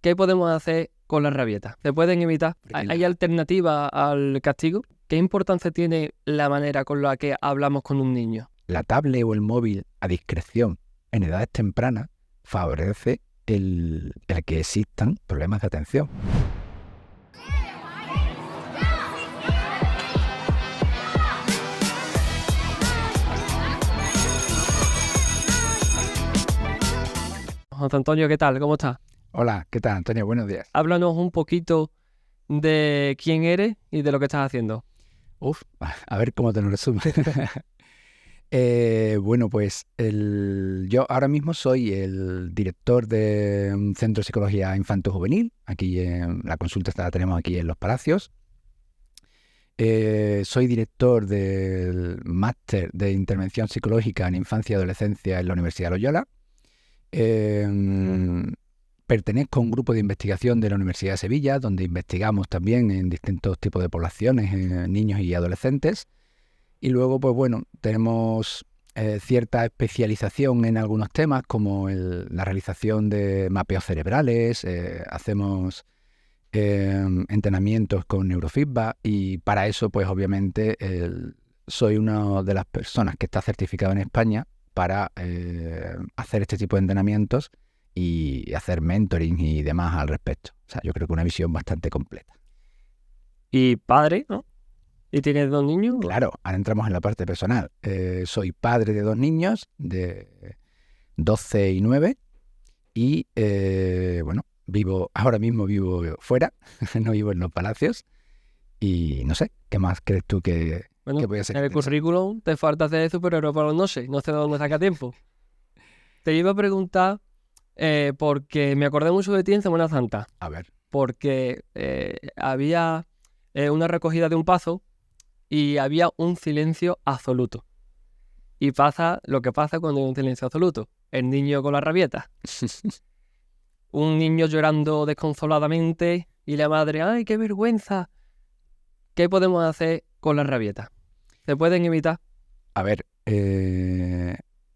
¿qué podemos hacer con las rabietas? ¿Se pueden evitar? Porque ¿Hay alternativa al castigo? ¿Qué importancia tiene la manera con la que hablamos con un niño? la tablet o el móvil a discreción en edades tempranas favorece el que existan problemas de atención. José Antonio, ¿qué tal? ¿Cómo estás? Hola, ¿qué tal, Antonio? Buenos días. Háblanos un poquito de quién eres y de lo que estás haciendo. A ver cómo te lo resumo. Bueno, pues yo ahora mismo soy el director de un centro de psicología infanto-juvenil. Aquí la consulta la tenemos aquí en Los Palacios. Soy director del máster de intervención psicológica en infancia y adolescencia en la Universidad de Loyola. Pertenezco a un grupo de investigación de la Universidad de Sevilla, donde investigamos también en distintos tipos de poblaciones, niños y adolescentes. Y luego, pues bueno, tenemos cierta especialización en algunos temas, como la realización de mapeos cerebrales, hacemos entrenamientos con neurofeedback, y para eso, pues obviamente, soy una de las personas que está certificado en España para hacer este tipo de entrenamientos y hacer mentoring y demás al respecto. O sea, yo creo que una visión bastante completa. Y padre, ¿no? ¿Y tienes 2 niños? Claro, ahora entramos en la parte personal. Soy padre de 2 niños, de 12 y 9, y bueno, ahora mismo vivo fuera, no vivo en Los Palacios, y no sé, ¿qué más crees tú que voy a hacer? En el currículum te falta hacer superhéroe para los noches, no sé de dónde saca tiempo. Te iba a preguntar, porque me acordé mucho de ti en Semana Santa, A ver, porque había una recogida de un paso y había un silencio absoluto. Y pasa lo que pasa cuando hay un silencio absoluto. El niño con la rabieta. Un niño llorando desconsoladamente y la madre, ¡ay, qué vergüenza! ¿Qué podemos hacer con las rabietas? ¿Se pueden evitar? a ver,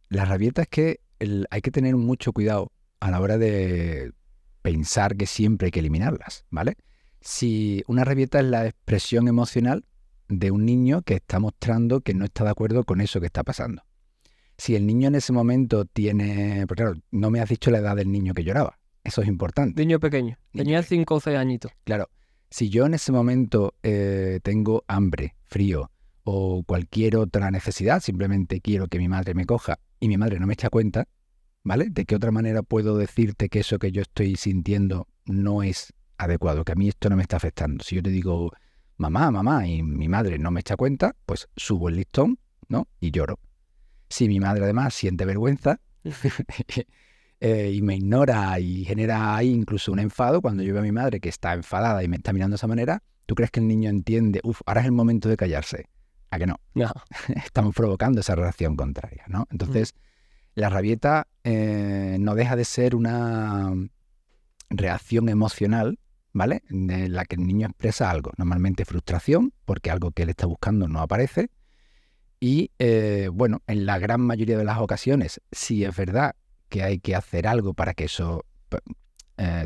la rabieta es que hay que tener mucho cuidado a la hora de pensar que siempre hay que eliminarlas, ¿vale? Si una rabieta es la expresión emocional de un niño que está mostrando que no está de acuerdo con eso que está pasando. Si el niño en ese momento tiene... Porque claro, no me has dicho la edad del niño que lloraba. Eso es importante. Niño pequeño. Tenía 5 o 6 añitos. Claro, si yo en ese momento tengo hambre, frío o cualquier otra necesidad, simplemente quiero que mi madre me coja y mi madre no me echa cuenta, ¿vale? ¿De qué otra manera puedo decirte que eso que yo estoy sintiendo no es adecuado, que a mí esto no me está afectando? Si yo te digo, mamá, y mi madre no me echa cuenta, pues subo el listón, ¿no? Y lloro. Si mi madre además siente vergüenza y me ignora y genera ahí incluso un enfado, cuando yo veo a mi madre que está enfadada y me está mirando de esa manera, ¿tú crees que el niño entiende, ahora es el momento de callarse? ¿A que no? No. Estamos provocando esa reacción contraria, ¿no? Entonces, la rabieta no deja de ser una reacción emocional, ¿vale? En la que el niño expresa algo, normalmente frustración, porque algo que él está buscando no aparece. Y bueno, en la gran mayoría de las ocasiones sí es verdad que hay que hacer algo para que eso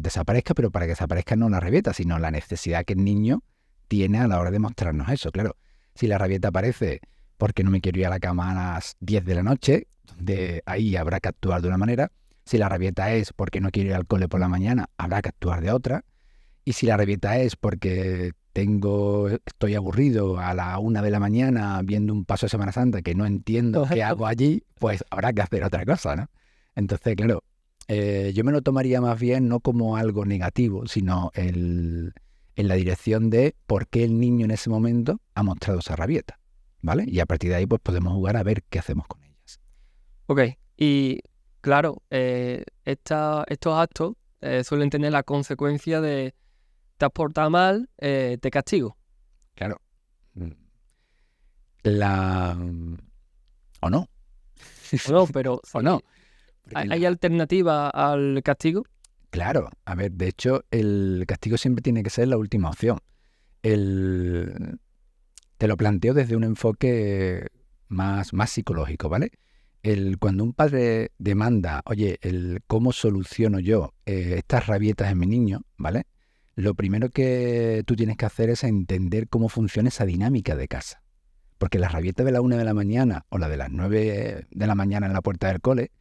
desaparezca, pero para que desaparezca no la rabieta, sino la necesidad que el niño tiene a la hora de mostrarnos eso. Claro, si la rabieta aparece porque no me quiero ir a la cama a las 10 de la noche, donde ahí habrá que actuar de una manera. Si la rabieta es porque no quiero ir al cole por la mañana, habrá que actuar de otra. Y si la rabieta es porque estoy aburrido a la 1 de la mañana viendo un paso de Semana Santa que no entiendo qué hago allí, pues habrá que hacer otra cosa, ¿no? Entonces, claro, yo me lo tomaría más bien no como algo negativo, sino en la dirección de por qué el niño en ese momento ha mostrado esa rabieta, ¿vale? Y a partir de ahí pues podemos jugar a ver qué hacemos con ellas. Ok, y claro, estos actos suelen tener la consecuencia de te has portado mal, te castigo. Claro. ¿O no? O no, pero ¿O no? ¿hay alternativa al castigo? Claro, a ver, de hecho, el castigo siempre tiene que ser la última opción. Te lo planteo desde un enfoque más psicológico, ¿vale? Cuando un padre demanda, oye, ¿cómo soluciono yo estas rabietas en mi niño? ¿Vale? Lo primero que tú tienes que hacer es entender cómo funciona esa dinámica de casa. Porque la rabieta de la 1 de la mañana o la de las 9 de la mañana en la puerta del cole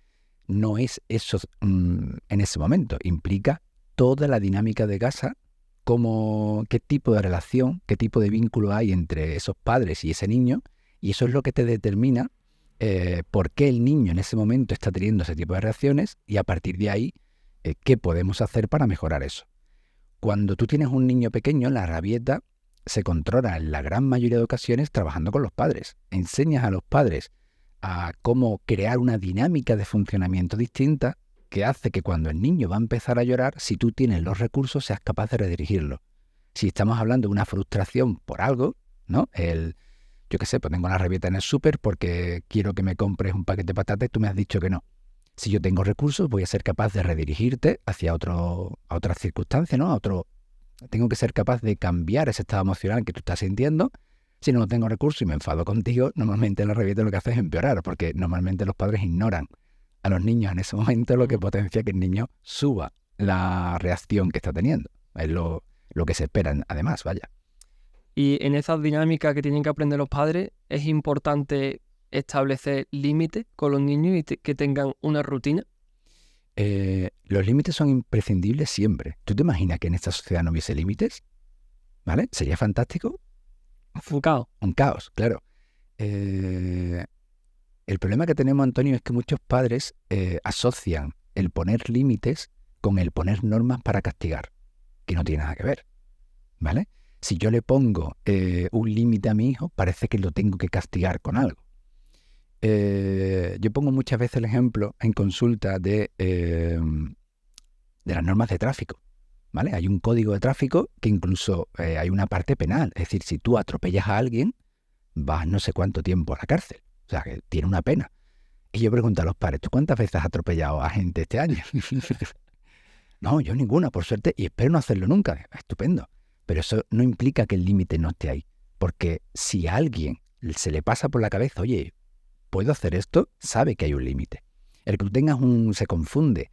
no es eso en ese momento. Implica toda la dinámica de casa, qué tipo de relación, qué tipo de vínculo hay entre esos padres y ese niño, y eso es lo que te determina por qué el niño en ese momento está teniendo ese tipo de reacciones y a partir de ahí, qué podemos hacer para mejorar eso. Cuando tú tienes un niño pequeño, la rabieta se controla en la gran mayoría de ocasiones trabajando con los padres. Enseñas a los padres a cómo crear una dinámica de funcionamiento distinta que hace que cuando el niño va a empezar a llorar, si tú tienes los recursos, seas capaz de redirigirlo. Si estamos hablando de una frustración por algo, ¿no? Yo qué sé, pues tengo la rabieta en el súper porque quiero que me compres un paquete de patatas y tú me has dicho que no. Si yo tengo recursos, voy a ser capaz de redirigirte hacia otra circunstancia, ¿no? Tengo que ser capaz de cambiar ese estado emocional que tú estás sintiendo. Si no tengo recursos y me enfado contigo, normalmente la rabieta lo que hace es empeorar, porque normalmente los padres ignoran a los niños en ese momento, lo que potencia que el niño suba la reacción que está teniendo. Es lo que se espera, además, vaya. Y en esas dinámicas que tienen que aprender los padres, es importante establecer límites con los niños y que tengan una rutina. Los límites son imprescindibles siempre. ¿Tú te imaginas que en esta sociedad no hubiese límites? ¿Vale? Sería fantástico. Un caos. Un caos, claro. El problema que tenemos, Antonio, es que muchos padres asocian el poner límites con el poner normas para castigar, que no tiene nada que ver, ¿vale? Si yo le pongo un límite a mi hijo, parece que lo tengo que castigar con algo. Yo pongo muchas veces el ejemplo en consulta de las normas de tráfico, ¿vale? Hay un código de tráfico que incluso hay una parte penal. Es decir, si tú atropellas a alguien, vas no sé cuánto tiempo a la cárcel. O sea, que tiene una pena. Y yo pregunto a los padres, ¿tú cuántas veces has atropellado a gente este año? No, yo ninguna, por suerte, y espero no hacerlo nunca. Estupendo. Pero eso no implica que el límite no esté ahí. Porque si a alguien se le pasa por la cabeza, oye, ¿puedo hacer esto? Sabe que hay un límite. El que tú tengas se confunde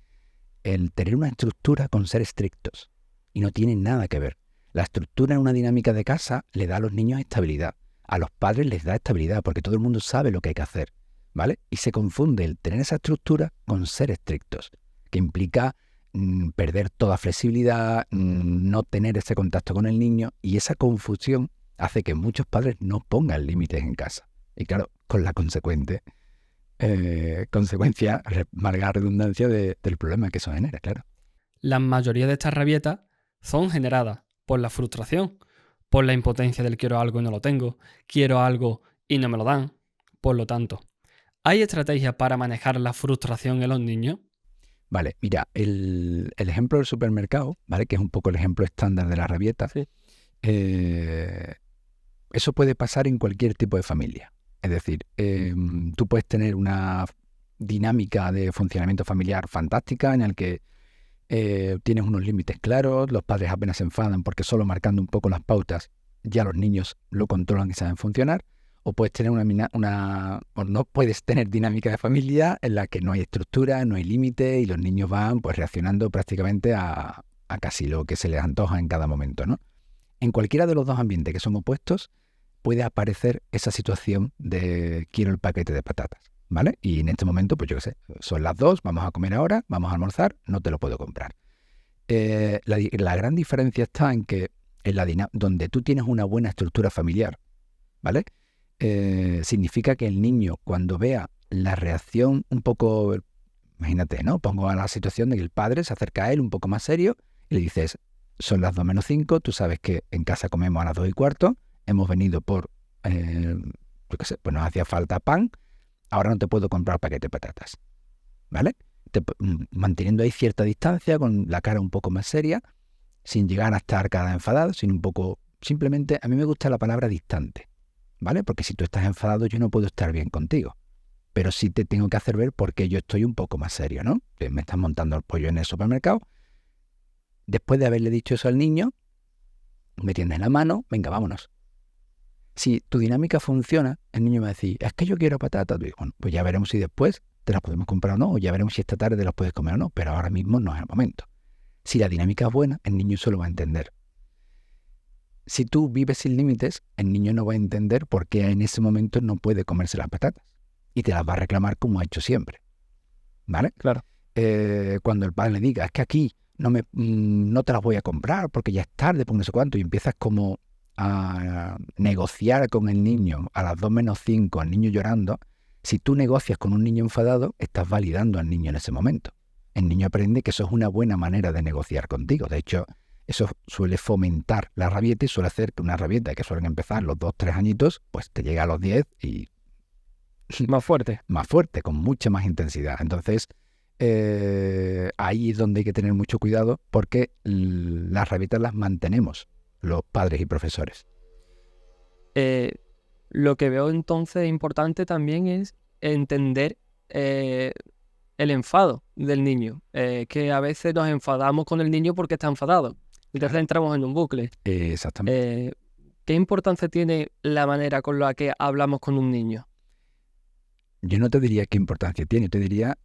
el tener una estructura con ser estrictos. Y no tiene nada que ver. La estructura en una dinámica de casa le da a los niños estabilidad. A los padres les da estabilidad porque todo el mundo sabe lo que hay que hacer, ¿vale? Y se confunde el tener esa estructura con ser estrictos, que implica perder toda flexibilidad, no tener ese contacto con el niño, y esa confusión hace que muchos padres no pongan límites en casa. Y claro, con la consecuencia, valga la redundancia, del problema que eso genera, claro. La mayoría de estas rabietas son generadas por la frustración, por la impotencia del quiero algo y no lo tengo, quiero algo y no me lo dan. Por lo tanto, ¿hay estrategias para manejar la frustración en los niños? Vale, mira, el ejemplo del supermercado, ¿vale? Que es un poco el ejemplo estándar de la rabieta. Sí. Eso puede pasar en cualquier tipo de familia. Es decir, tú puedes tener una dinámica de funcionamiento familiar fantástica en el que tienes unos límites claros, los padres apenas se enfadan porque solo marcando un poco las pautas ya los niños lo controlan y saben funcionar. O puedes tener o no puedes tener dinámica de familia en la que no hay estructura, no hay límite y los niños van pues reaccionando prácticamente a casi lo que se les antoja en cada momento, ¿no? En cualquiera de los dos ambientes que son opuestos puede aparecer esa situación de quiero el paquete de patatas, ¿vale? Y en este momento, pues yo qué sé, son las 2, vamos a comer ahora, vamos a almorzar, no te lo puedo comprar. La gran diferencia está en que donde tú tienes una buena estructura familiar, ¿vale? Significa que el niño, cuando vea la reacción un poco, imagínate, ¿no? Pongo a la situación de que el padre se acerca a él un poco más serio y le dices, son las 2 menos 5, tú sabes que en casa comemos a las 2 y cuarto, hemos venido por, yo qué sé, pues nos hacía falta pan, ahora no te puedo comprar paquete de patatas, ¿vale? Manteniendo ahí cierta distancia, con la cara un poco más seria, sin llegar a estar cada enfadado, sino un poco, simplemente, a mí me gusta la palabra distante, ¿vale? Porque si tú estás enfadado, yo no puedo estar bien contigo. Pero sí te tengo que hacer ver por qué yo estoy un poco más serio, ¿no? Que me estás montando el pollo en el supermercado. Después de haberle dicho eso al niño, me tiendes la mano, venga, vámonos. Si tu dinámica funciona, el niño me va a decir, es que yo quiero patatas. Digo, bueno, pues ya veremos si después te las podemos comprar o no, o ya veremos si esta tarde las puedes comer o no, pero ahora mismo no es el momento. Si la dinámica es buena, el niño eso lo va a entender. Si tú vives sin límites, el niño no va a entender por qué en ese momento no puede comerse las patatas y te las va a reclamar como ha hecho siempre, ¿vale? Claro. Cuando el padre le diga, es que aquí no te las voy a comprar porque ya es tarde, por no sé cuánto, y empiezas como a negociar con el niño a las 2 menos 5, el niño llorando. Si tú negocias con un niño enfadado, estás validando al niño en ese momento. El niño aprende que eso es una buena manera de negociar contigo. De hecho, eso suele fomentar la rabieta y suele hacer que una rabieta que suelen empezar los 2, 3 añitos, pues te llega a los 10 y Más fuerte. más fuerte, con mucha más intensidad. Entonces, ahí es donde hay que tener mucho cuidado porque las rabietas las mantenemos los padres y profesores. Lo que veo entonces importante también es entender el enfado del niño. Que a veces nos enfadamos con el niño porque está enfadado. Entonces Claro. entramos en un bucle. Exactamente. ¿Qué importancia tiene la manera con la que hablamos con un niño? Yo no te diría qué importancia tiene, te diría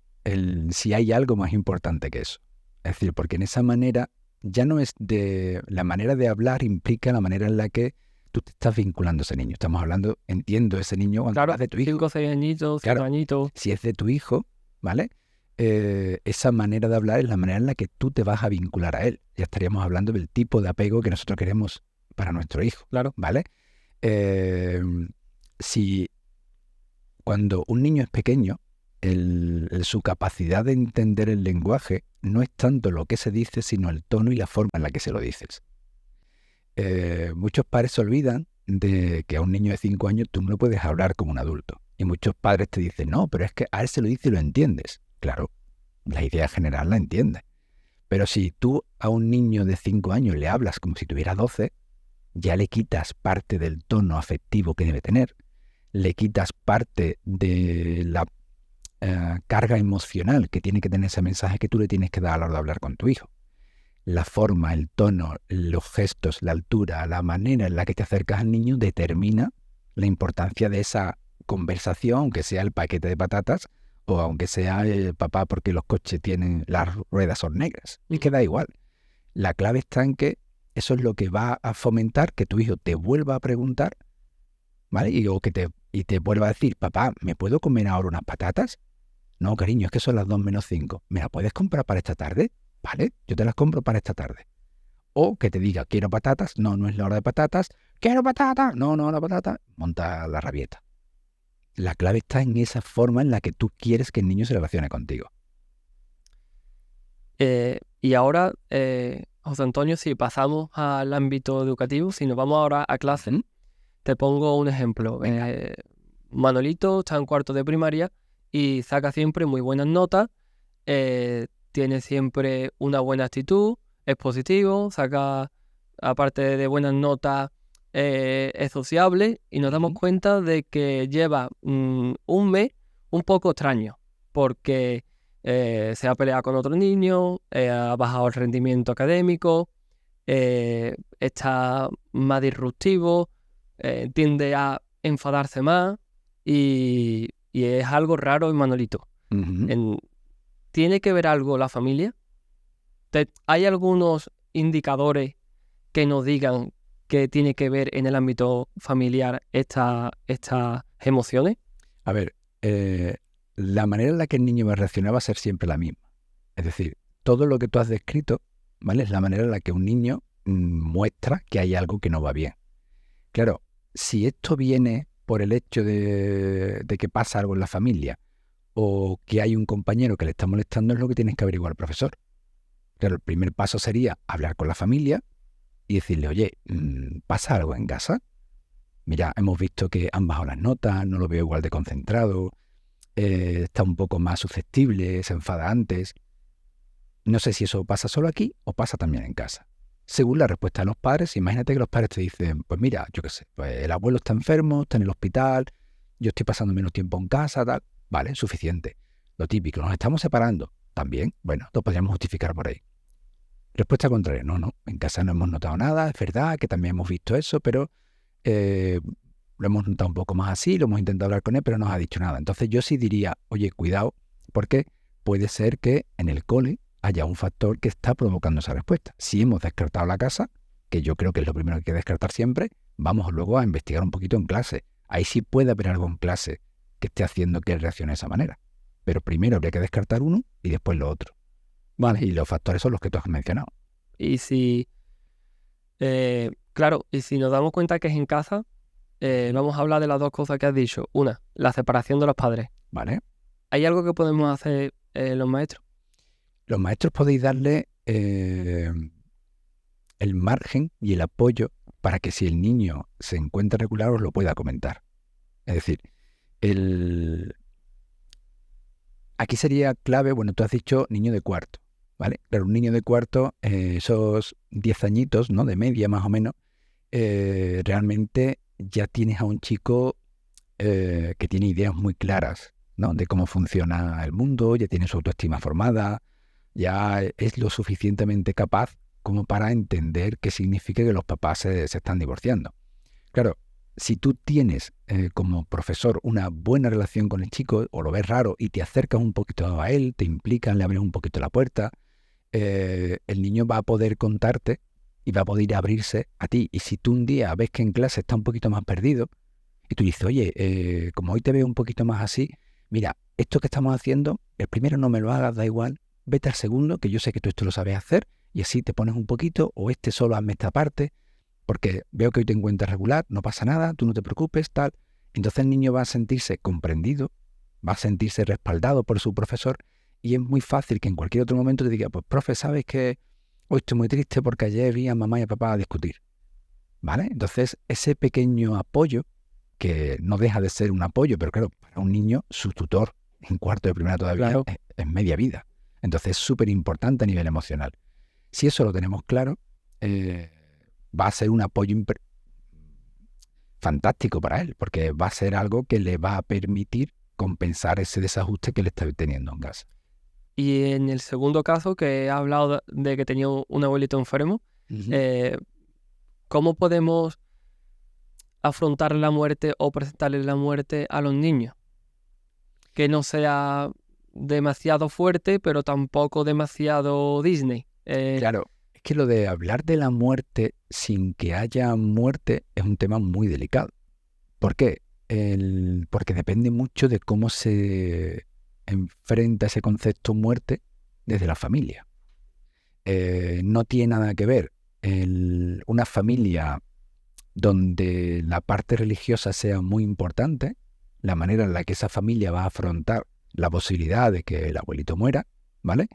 si hay algo más importante que eso. Es decir, porque en esa manera ya no es de... La manera de hablar implica la manera en la que tú te estás vinculando a ese niño. Estamos hablando, entiendo, ese niño cuando Claro, hablas de tu hijo. 5 o 6 añitos, 5 Claro. añitos. Si es de tu hijo, ¿vale? Esa manera de hablar es la manera en la que tú te vas a vincular a él. Ya estaríamos hablando del tipo de apego que nosotros queremos para nuestro hijo, Claro. ¿vale? Si cuando un niño es pequeño, su capacidad de entender el lenguaje no es tanto lo que se dice, sino el tono y la forma en la que se lo dices. Muchos padres se olvidan de que a un niño de 5 años tú no lo puedes hablar como un adulto. Y muchos padres te dicen, no, pero es que a él se lo dice y lo entiendes. Claro, la idea general la entiendes. Pero si tú a un niño de 5 años le hablas como si tuviera 12, ya le quitas parte del tono afectivo que debe tener, le quitas parte de la carga emocional que tiene que tener ese mensaje que tú le tienes que dar a la hora de hablar con tu hijo. La forma, el tono, los gestos, la altura, la manera en la que te acercas al niño determina la importancia de esa conversación, aunque sea el paquete de patatas o aunque sea el papá porque los coches tienen, las ruedas son negras. Es que da igual. La clave está en que eso es lo que va a fomentar que tu hijo te vuelva a preguntar, ¿vale? Y te vuelva a decir, papá, ¿me puedo comer ahora unas patatas? No, cariño, es que son las 2 menos 5. ¿Me las puedes comprar para esta tarde? Vale, yo te las compro para esta tarde. O que te diga, quiero patatas. No, no es la hora de patatas. ¡Quiero patatas! No, no, la patata. Monta la rabieta. La clave está en esa forma en la que tú quieres que el niño se relacione contigo. Y ahora, José Antonio, si pasamos al ámbito educativo, si nos vamos ahora a clase, ¿Mm? te pongo un ejemplo. Venga. Manolito está en cuarto de primaria y saca siempre muy buenas notas, tiene siempre una buena actitud, es positivo, saca, aparte de buenas notas, es sociable y nos damos cuenta de que lleva un mes un poco extraño porque se ha peleado con otro niño, ha bajado el rendimiento académico, está más disruptivo, tiende a enfadarse más y es algo raro en Manolito. Ujú. ¿Tiene que ver algo la familia? ¿Hay algunos indicadores que nos digan que tiene que ver en el ámbito familiar estas emociones? A ver, la manera en la que el niño va a reaccionar va a ser siempre la misma. Es decir, todo lo que tú has descrito, ¿vale? Es la manera en la que un niño muestra que hay algo que no va bien. Claro, si esto viene por el hecho de que pasa algo en la familia o que hay un compañero que le está molestando, es lo que tienes que averiguar al profesor. Claro, el primer paso sería hablar con la familia y decirle, oye, ¿pasa algo en casa? Mira, hemos visto que han bajado las notas, no lo veo igual de concentrado, está un poco más susceptible, se enfada antes. No sé si eso pasa solo aquí o pasa también en casa. Según la respuesta de los padres, imagínate que los padres te dicen, pues mira, yo qué sé, pues el abuelo está enfermo, está en el hospital, yo estoy pasando menos tiempo en casa, tal. Vale, suficiente. Lo típico, nos estamos separando. También, bueno, lo podríamos justificar por ahí. Respuesta contraria, no, en casa no hemos notado nada, es verdad que también hemos visto eso, pero lo hemos notado un poco más así, lo hemos intentado hablar con él, pero no nos ha dicho nada. Entonces yo sí diría, oye, cuidado, porque puede ser que en el cole haya un factor que está provocando esa respuesta. Si hemos descartado la casa, que yo creo que es lo primero que hay que descartar siempre, vamos luego a investigar un poquito en clase. Ahí sí puede haber algo en clase que esté haciendo que él reaccione de esa manera. Pero primero habría que descartar uno y después lo otro. Vale, y los factores son los que tú has mencionado. Y si, claro, y si nos damos cuenta que es en casa, vamos a hablar de las dos cosas que has dicho. Una, la separación de los padres. ¿Vale? ¿Hay algo que podemos hacer los maestros? Los maestros podéis darle el margen y el apoyo para que si el niño se encuentra regular os lo pueda comentar. Es decir, aquí sería clave, bueno, tú has dicho niño de cuarto, ¿vale? Claro, un niño de cuarto, esos 10 añitos, ¿no? De media más o menos, realmente ya tienes a un chico que tiene ideas muy claras, ¿no? De cómo funciona el mundo, ya tiene su autoestima formada, ya es lo suficientemente capaz como para entender qué significa que los papás se están divorciando. Claro, si tú tienes como profesor una buena relación con el chico o lo ves raro y te acercas un poquito a él, te implicas, le abres un poquito la puerta, el niño va a poder contarte y va a poder abrirse a ti. Y si tú un día ves que en clase está un poquito más perdido y tú dices, oye, como hoy te veo un poquito más así, mira, esto que estamos haciendo, el primero no me lo hagas, da igual, vete al segundo, que yo sé que tú esto lo sabes hacer, y así te pones un poquito, o solo hazme esta parte, porque veo que hoy te encuentras regular, no pasa nada, tú no te preocupes, tal. Entonces el niño va a sentirse comprendido, va a sentirse respaldado por su profesor, y es muy fácil que en cualquier otro momento te diga, pues profe, ¿sabes que hoy estoy muy triste porque ayer vi a mamá y a papá a discutir? ¿Vale? Entonces ese pequeño apoyo, que no deja de ser un apoyo, pero claro, para un niño, su tutor en cuarto de primaria todavía Claro. es media vida. Entonces es súper importante a nivel emocional. Si eso lo tenemos claro, va a ser un apoyo fantástico para él, porque va a ser algo que le va a permitir compensar ese desajuste que le está teniendo en casa. Y en el segundo caso, que he hablado de que tenía un abuelito enfermo, ¿cómo podemos afrontar la muerte o presentarle la muerte a los niños? Que no sea demasiado fuerte, pero tampoco demasiado Disney. Claro, es que lo de hablar de la muerte sin que haya muerte es un tema muy delicado. ¿Por qué? Porque depende mucho de cómo se enfrenta ese concepto muerte desde la familia. No tiene nada que ver una familia donde la parte religiosa sea muy importante, la manera en la que esa familia va a afrontar la posibilidad de que el abuelito muera, ¿vale?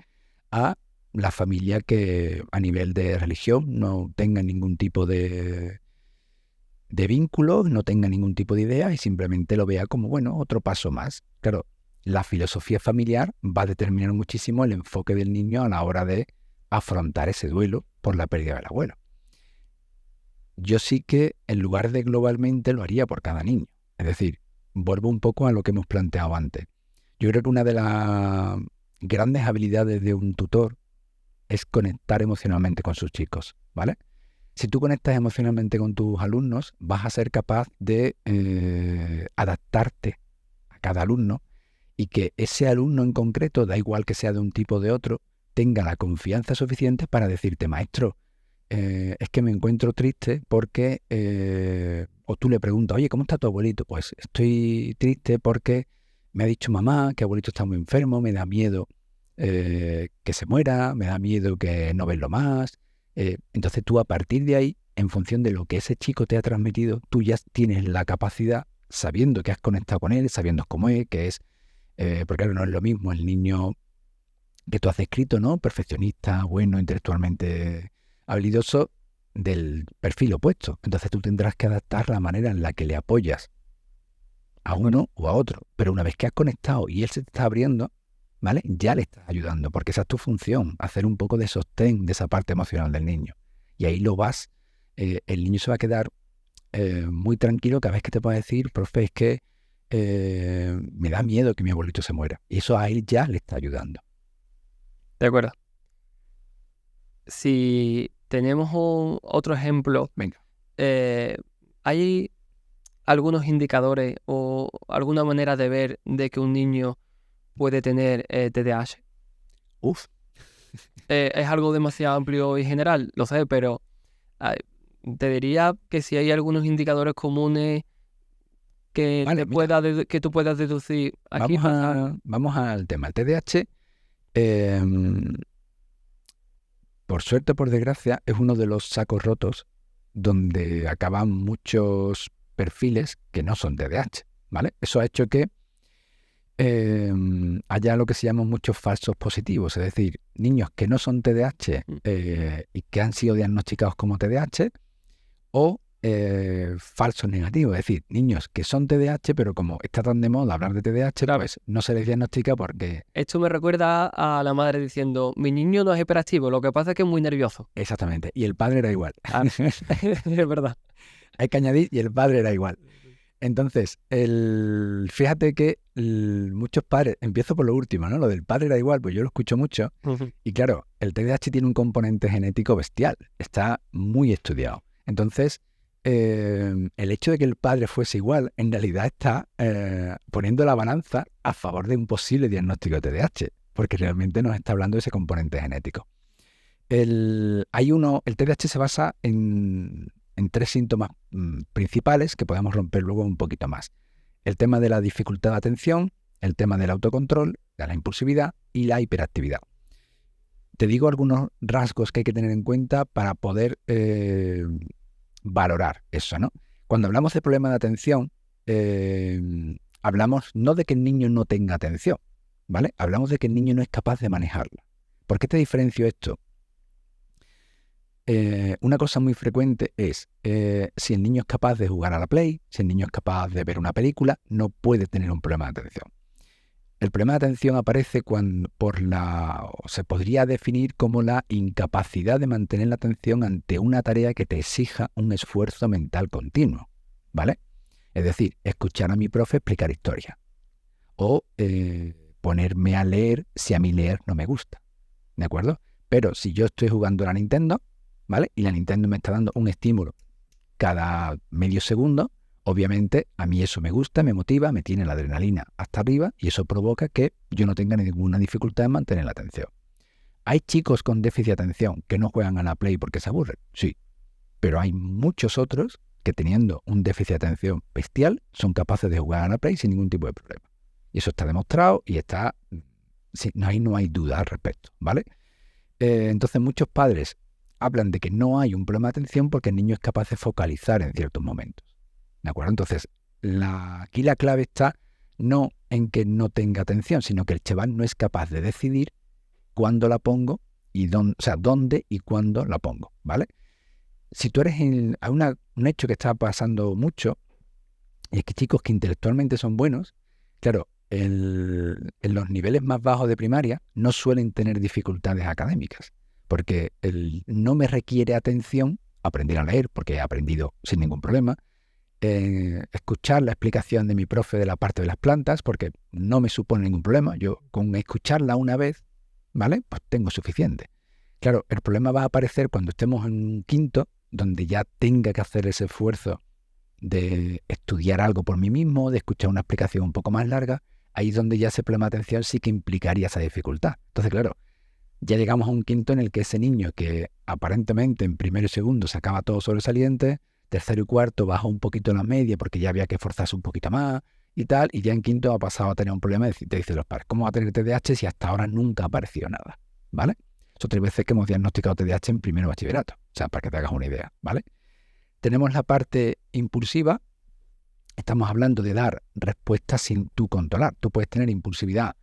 A la familia que a nivel de religión no tenga ningún tipo de vínculo, no tenga ningún tipo de idea y simplemente lo vea como, bueno, otro paso más. Claro, la filosofía familiar va a determinar muchísimo el enfoque del niño a la hora de afrontar ese duelo por la pérdida del abuelo. Yo sí que en lugar de globalmente lo haría por cada niño. Es decir, vuelvo un poco a lo que hemos planteado antes. Yo creo que una de las grandes habilidades de un tutor es conectar emocionalmente con sus chicos, ¿vale? Si tú conectas emocionalmente con tus alumnos, vas a ser capaz de adaptarte a cada alumno y que ese alumno en concreto, da igual que sea de un tipo o de otro, tenga la confianza suficiente para decirte, maestro, es que me encuentro triste porque, o tú le preguntas, oye, ¿cómo está tu abuelito? Pues estoy triste porque me ha dicho mamá que abuelito está muy enfermo, me da miedo que se muera, me da miedo que no verlo más. Entonces tú a partir de ahí, en función de lo que ese chico te ha transmitido, tú ya tienes la capacidad, sabiendo que has conectado con él, sabiendo cómo es, que es, porque claro, no es lo mismo el niño que tú has descrito, ¿no? Perfeccionista, bueno, intelectualmente habilidoso, del perfil opuesto. Entonces tú tendrás que adaptar la manera en la que le apoyas a uno o a otro. Pero una vez que has conectado y él se te está abriendo, ¿vale? Ya le estás ayudando, porque esa es tu función, hacer un poco de sostén de esa parte emocional del niño. Y ahí lo vas, el niño se va a quedar muy tranquilo cada vez que te pueda decir, profe, es que me da miedo que mi abuelito se muera. Y eso a él ya le está ayudando. De acuerdo. Si tenemos otro ejemplo, Venga. ¿hay algunos indicadores o alguna manera de ver de que un niño puede tener TDAH. Uf. Es algo demasiado amplio y general, lo sé, pero ah, te diría que si hay algunos indicadores comunes que, Vale, mira, que tú puedas deducir aquí. vamos al tema. El TDAH, em, por suerte o por desgracia, es uno de los sacos rotos donde acaban muchos perfiles que no son TDAH, ¿vale? Eso ha hecho que haya lo que se llaman muchos falsos positivos, es decir, niños que no son TDAH y que han sido diagnosticados como TDAH, o falsos negativos, es decir, niños que son TDAH, pero como está tan de moda hablar de TDAH, pues no se les diagnostica porque... Esto me recuerda a la madre diciendo, mi niño no es hiperactivo, lo que pasa es que es muy nervioso. Exactamente, y el padre era igual. Es verdad. Hay que añadir, y el padre era igual. Entonces, fíjate que muchos padres, empiezo por lo último, ¿no? Lo del padre era igual, pues yo lo escucho mucho. Y claro, el TDAH tiene un componente genético bestial, está muy estudiado. Entonces, el hecho de que el padre fuese igual, en realidad está poniendo la balanza a favor de un posible diagnóstico de TDAH, porque realmente nos está hablando de ese componente genético. El TDAH se basa en 3 síntomas principales que podemos romper luego un poquito más. El tema de la dificultad de atención, el tema del autocontrol, de la impulsividad y la hiperactividad. Te digo algunos rasgos que hay que tener en cuenta para poder valorar eso, ¿no? Cuando hablamos de problema de atención, hablamos no de que el niño no tenga atención, ¿vale? Hablamos de que el niño no es capaz de manejarla. ¿Por qué te diferencio esto? Una cosa muy frecuente es si el niño es capaz de jugar a la Play, si el niño es capaz de ver una película, no puede tener un problema de atención. El problema de atención aparece se podría definir como la incapacidad de mantener la atención ante una tarea que te exija un esfuerzo mental continuo, ¿vale? Es decir, escuchar a mi profe explicar historia o ponerme a leer si a mí leer no me gusta, ¿de acuerdo? Pero si yo estoy jugando a la Nintendo, ¿vale? Y la Nintendo me está dando un estímulo cada medio segundo, obviamente a mí eso me gusta, me motiva, me tiene la adrenalina hasta arriba y eso provoca que yo no tenga ninguna dificultad en mantener la atención. ¿Hay chicos con déficit de atención que no juegan a la Play porque se aburren? Sí, pero hay muchos otros que teniendo un déficit de atención bestial son capaces de jugar a la Play sin ningún tipo de problema. Y eso está demostrado y ahí no hay duda al respecto, ¿vale? Entonces muchos padres hablan de que no hay un problema de atención porque el niño es capaz de focalizar en ciertos momentos. ¿De acuerdo? Entonces, aquí la clave está no en que no tenga atención, sino que el chaval no es capaz de decidir cuándo la pongo y dónde y cuándo la pongo, ¿vale? Si tú eres hay un hecho que está pasando mucho, y es que chicos que intelectualmente son buenos, claro, en los niveles más bajos de primaria no suelen tener dificultades académicas, porque no me requiere atención aprender a leer, porque he aprendido sin ningún problema, escuchar la explicación de mi profe de la parte de las plantas, porque no me supone ningún problema. Yo con escucharla una vez, ¿vale? Pues tengo suficiente. Claro, el problema va a aparecer cuando estemos en un quinto, donde ya tenga que hacer ese esfuerzo de estudiar algo por mí mismo, de escuchar una explicación un poco más larga. Ahí es donde ya ese problema de atención sí que implicaría esa dificultad. Entonces, claro, ya llegamos a un quinto en el que ese niño que aparentemente en primero y segundo sacaba todo sobresaliente, tercero y cuarto bajó un poquito la media porque ya había que esforzarse un poquito más y tal, y ya en quinto ha pasado a tener un problema. Te dicen los padres, ¿cómo va a tener TDAH si hasta ahora nunca ha aparecido nada? ¿Vale? Son 3 veces que hemos diagnosticado TDAH en primero bachillerato, o sea, para que te hagas una idea, ¿vale? Tenemos la parte impulsiva. Estamos hablando de dar respuestas sin tú controlar. Tú puedes tener impulsividad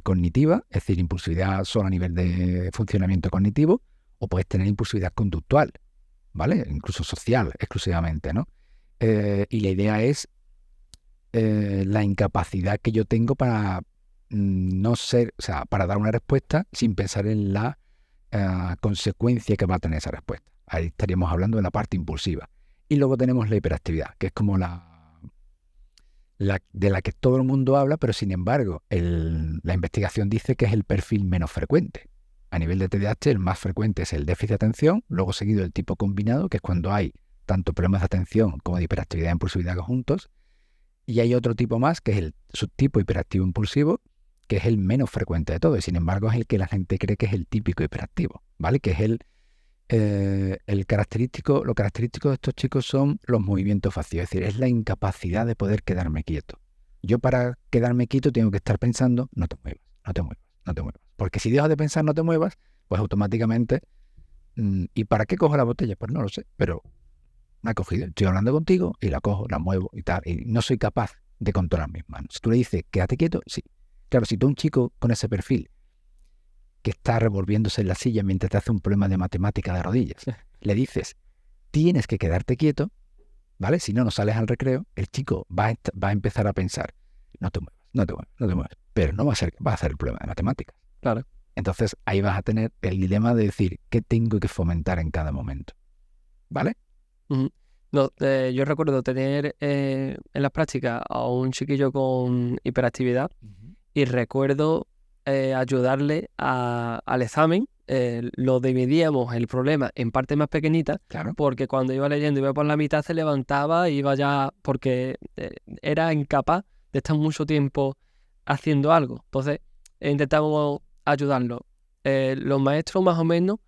cognitiva, es decir, impulsividad solo a nivel de funcionamiento cognitivo, o puedes tener impulsividad conductual, ¿vale? Incluso social, exclusivamente, ¿no? Y la idea es la incapacidad que yo tengo para para dar una respuesta sin pensar en la consecuencia que va a tener esa respuesta. Ahí estaríamos hablando de la parte impulsiva. Y luego tenemos la hiperactividad, que es como de la que todo el mundo habla, pero sin embargo la investigación dice que es el perfil menos frecuente. A nivel de TDAH el más frecuente es el déficit de atención, luego seguido el tipo combinado, que es cuando hay tanto problemas de atención como de hiperactividad e impulsividad juntos, y hay otro tipo más, que es el subtipo hiperactivo impulsivo, que es el menos frecuente de todos, y sin embargo es el que la gente cree que es el típico hiperactivo, ¿vale? Que es lo característico de estos chicos son los movimientos vacíos, es decir, es la incapacidad de poder quedarme quieto. Yo para quedarme quieto tengo que estar pensando, no te muevas, no te muevas, no te muevas. Porque si dejas de pensar, no te muevas, pues automáticamente, ¿y para qué cojo la botella? Pues no lo sé, pero la he cogido, estoy hablando contigo y la cojo, la muevo y tal, y no soy capaz de controlar mis manos. Si tú le dices, quédate quieto, sí. Claro, si tú un chico con ese perfil que está revolviéndose en la silla mientras te hace un problema de matemática de rodillas, le dices, tienes que quedarte quieto, ¿vale? Si no, no sales al recreo, el chico va a empezar a pensar, no te muevas, no te muevas, no te muevas, pero no va a ser el problema de matemáticas. Claro. Entonces ahí vas a tener el dilema de decir, ¿qué tengo que fomentar en cada momento? ¿Vale? Ujú. No, yo recuerdo tener en las prácticas a un chiquillo con hiperactividad y recuerdo ayudarle al examen. Lo dividíamos el problema en partes más pequeñitas, Claro. porque cuando iba leyendo, iba por la mitad, se levantaba y iba ya, porque era incapaz de estar mucho tiempo haciendo algo. Entonces, intentábamos ayudarlo. Los maestros más o menos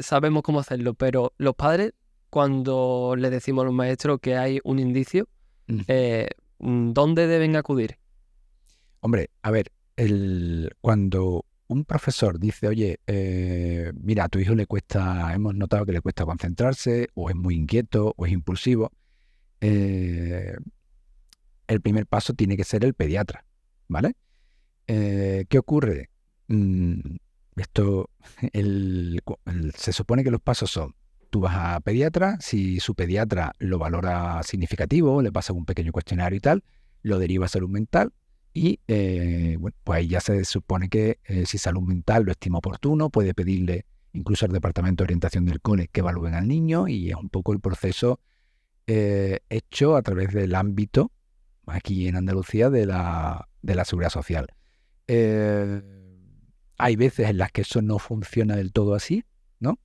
sabemos cómo hacerlo, pero los padres, cuando les decimos a los maestros que hay un indicio, ¿dónde deben acudir? Hombre, a ver, cuando un profesor dice, oye, mira, a tu hijo hemos notado que le cuesta concentrarse, o es muy inquieto, o es impulsivo, el primer paso tiene que ser el pediatra, ¿vale? ¿Qué ocurre? Esto, se supone que los pasos son, tú vas a pediatra, si su pediatra lo valora significativo, le pasa un pequeño cuestionario y tal, lo deriva a salud mental y bueno, pues ahí ya se supone que si salud mental lo estima oportuno, puede pedirle incluso al departamento de orientación del cole que evalúen al niño y es un poco el proceso hecho a través del ámbito aquí en Andalucía de la seguridad social. Hay veces en las que eso no funciona del todo así, ¿no?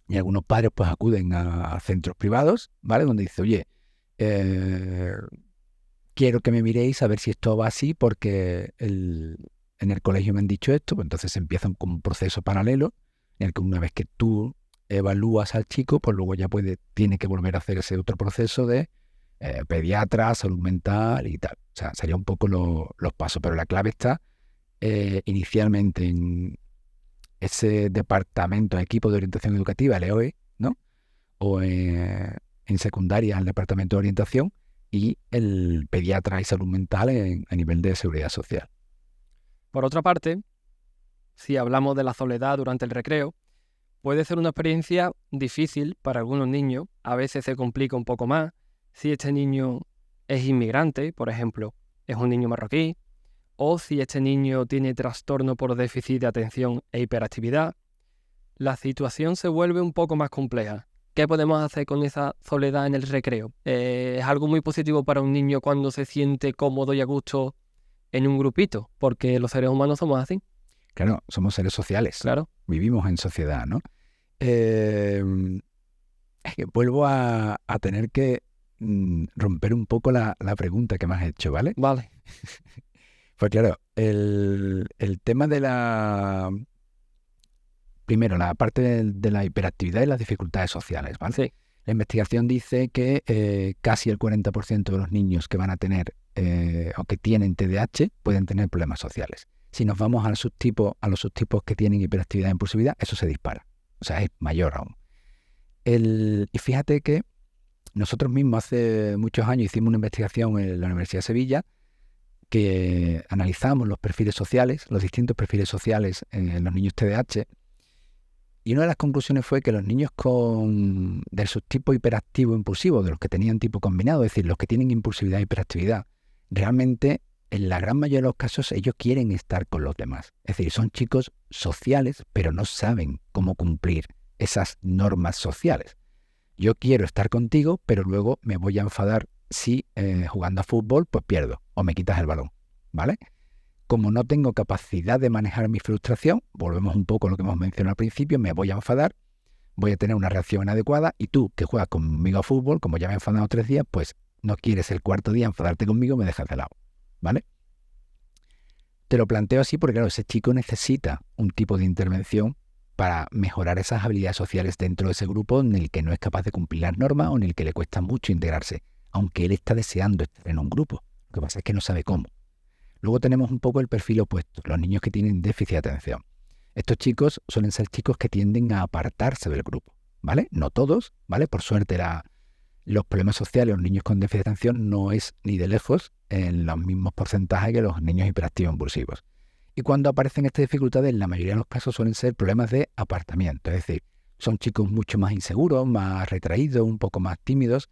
Y algunos padres pues acuden a centros privados, ¿vale? Donde dice, oye, quiero que me miréis a ver si esto va así porque en el colegio me han dicho esto, pues entonces empieza como un proceso paralelo en el que una vez que tú evalúas al chico, pues luego ya tiene que volver a hacer ese otro proceso de pediatra, salud mental y tal. O sea, sería un poco los pasos, pero la clave está inicialmente en ese departamento, equipo de orientación educativa, el EOE, ¿no? O en secundaria, el departamento de orientación y el pediatra y salud mental a nivel de seguridad social. Por otra parte, si hablamos de la soledad durante el recreo, puede ser una experiencia difícil para algunos niños, a veces se complica un poco más. Si este niño es inmigrante, por ejemplo, es un niño marroquí, o si este niño tiene trastorno por déficit de atención e hiperactividad, la situación se vuelve un poco más compleja. ¿Qué podemos hacer con esa soledad en el recreo? ¿Es algo muy positivo para un niño cuando se siente cómodo y a gusto en un grupito? Porque los seres humanos somos así. Claro, somos seres sociales. Claro. Vivimos en sociedad, ¿no? Es que vuelvo a tener que romper un poco la pregunta que me has hecho, ¿vale? Vale. Pues claro, el tema de primero, la parte de la hiperactividad y las dificultades sociales, ¿vale? Sí. La investigación dice que casi el 40% de los niños que van a tener o que tienen TDAH pueden tener problemas sociales. Si nos vamos a los subtipos que tienen hiperactividad e impulsividad, eso se dispara. O sea, es mayor aún. Y fíjate que nosotros mismos hace muchos años hicimos una investigación en la Universidad de Sevilla que analizamos los perfiles sociales, los distintos perfiles sociales en los niños TDAH, y una de las conclusiones fue que los niños del subtipo hiperactivo impulsivo, de los que tenían tipo combinado, es decir, los que tienen impulsividad e hiperactividad, realmente en la gran mayoría de los casos ellos quieren estar con los demás. Es decir, son chicos sociales, pero no saben cómo cumplir esas normas sociales. Yo quiero estar contigo, pero luego me voy a enfadar si jugando a fútbol pues pierdo o me quitas el balón, ¿vale? Como no tengo capacidad de manejar mi frustración, volvemos un poco a lo que hemos mencionado al principio, me voy a enfadar, voy a tener una reacción inadecuada y tú que juegas conmigo a fútbol, como ya me he enfadado 3 días, pues no quieres el cuarto día enfadarte conmigo, me dejas de lado, ¿vale? Te lo planteo así porque, claro, ese chico necesita un tipo de intervención para mejorar esas habilidades sociales dentro de ese grupo en el que no es capaz de cumplir las normas o en el que le cuesta mucho integrarse, aunque él está deseando estar en un grupo. Lo que pasa es que no sabe cómo. Luego tenemos un poco el perfil opuesto, los niños que tienen déficit de atención. Estos chicos suelen ser chicos que tienden a apartarse del grupo, ¿vale? No todos, ¿vale? Por suerte los problemas sociales de los niños con déficit de atención no es ni de lejos en los mismos porcentajes que los niños hiperactivos impulsivos. Y cuando aparecen estas dificultades, en la mayoría de los casos suelen ser problemas de apartamiento, es decir, son chicos mucho más inseguros, más retraídos, un poco más tímidos,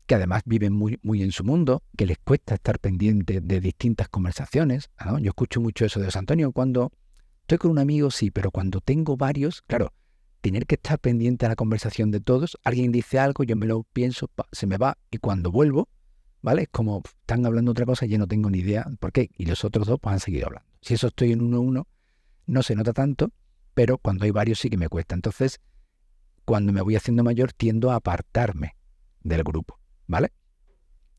que además viven muy en su mundo, que les cuesta estar pendientes de distintas conversaciones, ¿no? Yo escucho mucho eso de José Antonio, cuando estoy con un amigo, sí, pero cuando tengo varios, claro, tener que estar pendiente a la conversación de todos, alguien dice algo, yo me lo pienso, se me va, y cuando vuelvo, ¿vale? Es como, están hablando otra cosa y yo no tengo ni idea por qué, y los otros dos pues han seguido hablando. Si eso estoy en 1-1, no se nota tanto, pero cuando hay varios sí que me cuesta. Entonces, cuando me voy haciendo mayor, tiendo a apartarme del grupo, ¿vale?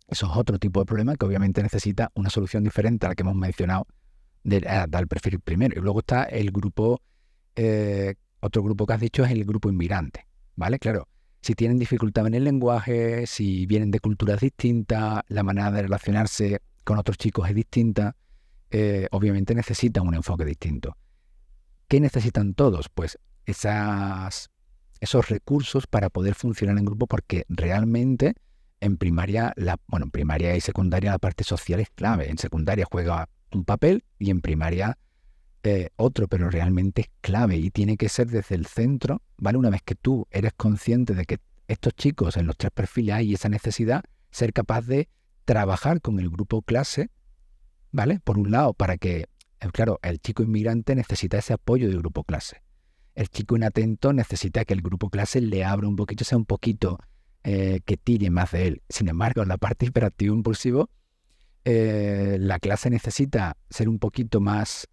Eso es otro tipo de problema que obviamente necesita una solución diferente a la que hemos mencionado del perfil primero. Y luego está el grupo, otro grupo que has dicho es el grupo inmigrante, ¿vale? Claro, si tienen dificultad en el lenguaje, si vienen de culturas distintas, la manera de relacionarse con otros chicos es distinta, obviamente necesitan un enfoque distinto. ¿Qué necesitan todos? Pues esos recursos para poder funcionar en grupo, porque realmente en primaria, en primaria y secundaria la parte social es clave. En secundaria juega un papel y en primaria otro, pero realmente es clave y tiene que ser desde el centro, ¿vale? Una vez que tú eres consciente de que estos chicos en los 3 perfiles hay esa necesidad, ser capaz de trabajar con el grupo clase, ¿vale? Por un lado, para que, claro, el chico inmigrante necesita ese apoyo del grupo clase. El chico inatento necesita que el grupo clase le abra un poquito, sea un poquito que tire más de él. Sin embargo, en la parte hiperactivo impulsivo, la clase necesita ser un poquito más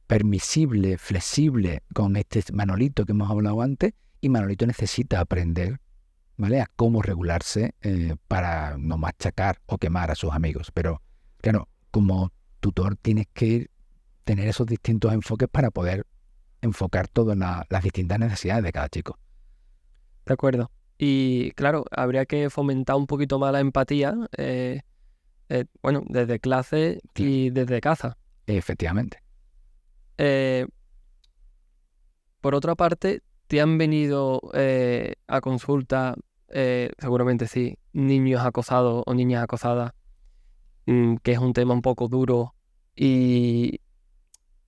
permisible, flexible con este Manolito que hemos hablado antes, y Manolito necesita aprender, ¿vale?, a cómo regularse para no machacar o quemar a sus amigos. Pero claro, como tutor tienes que tener esos distintos enfoques para poder enfocar todas las distintas necesidades de cada chico. De acuerdo. Y claro, habría que fomentar un poquito más la empatía, desde clase y desde casa. Efectivamente. Por otra parte, ¿te han venido a consulta, seguramente sí, niños acosados o niñas acosadas, que es un tema un poco duro, y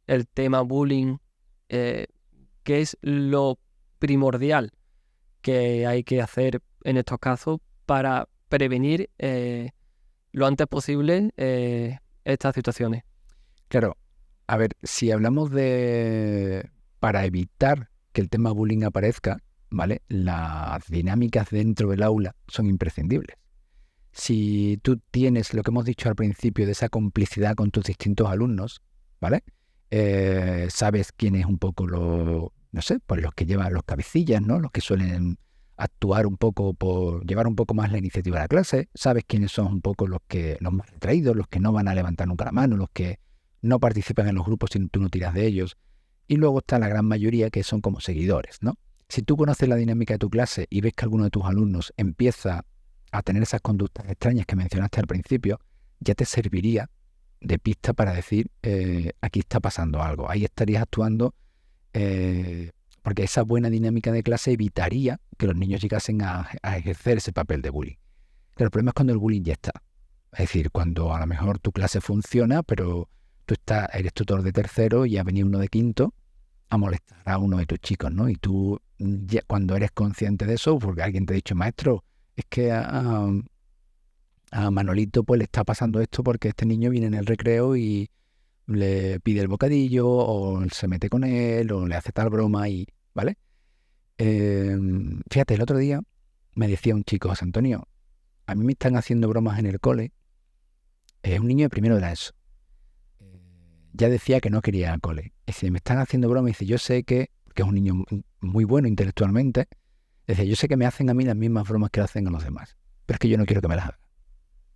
el tema bullying, que es lo primordial que hay que hacer en estos casos para prevenir lo antes posible estas situaciones? Claro, a ver, si hablamos para evitar que el tema bullying aparezca, ¿vale? Las dinámicas dentro del aula son imprescindibles. Si tú tienes lo que hemos dicho al principio de esa complicidad con tus distintos alumnos, ¿vale? Sabes quién es un poco pues los que llevan los cabecillas, ¿no? Los que suelen actuar un poco por llevar un poco más la iniciativa de la clase. Sabes quiénes son un poco los más retraídos, los que no van a levantar nunca la mano, los que no participan en los grupos si tú no tiras de ellos. Y luego está la gran mayoría que son como seguidores, ¿no? Si tú conoces la dinámica de tu clase y ves que alguno de tus alumnos empieza a tener esas conductas extrañas que mencionaste al principio, ya te serviría de pista para decir, aquí está pasando algo. Ahí estarías actuando, porque esa buena dinámica de clase evitaría que los niños llegasen a ejercer ese papel de bullying. Pero el problema es cuando el bullying ya está. Es decir, cuando a lo mejor tu clase funciona, pero tú eres tutor de tercero y ha venido uno de quinto a molestar a uno de tus chicos, ¿no? Y tú, ya, cuando eres consciente de eso, porque alguien te ha dicho, maestro, es que a Manolito pues le está pasando esto porque este niño viene en el recreo y le pide el bocadillo, o se mete con él, o le hace tal broma, ¿vale? Fíjate, el otro día me decía un chico, José Antonio, a mí me están haciendo bromas en el cole. Es un niño de primero de la ESO. Ya decía que no quería ir al cole. Dice, me están haciendo bromas. Dice, yo sé que es un niño muy bueno intelectualmente. Dice, yo sé que me hacen a mí las mismas bromas que le hacen a los demás, pero es que yo no quiero que me las hagan.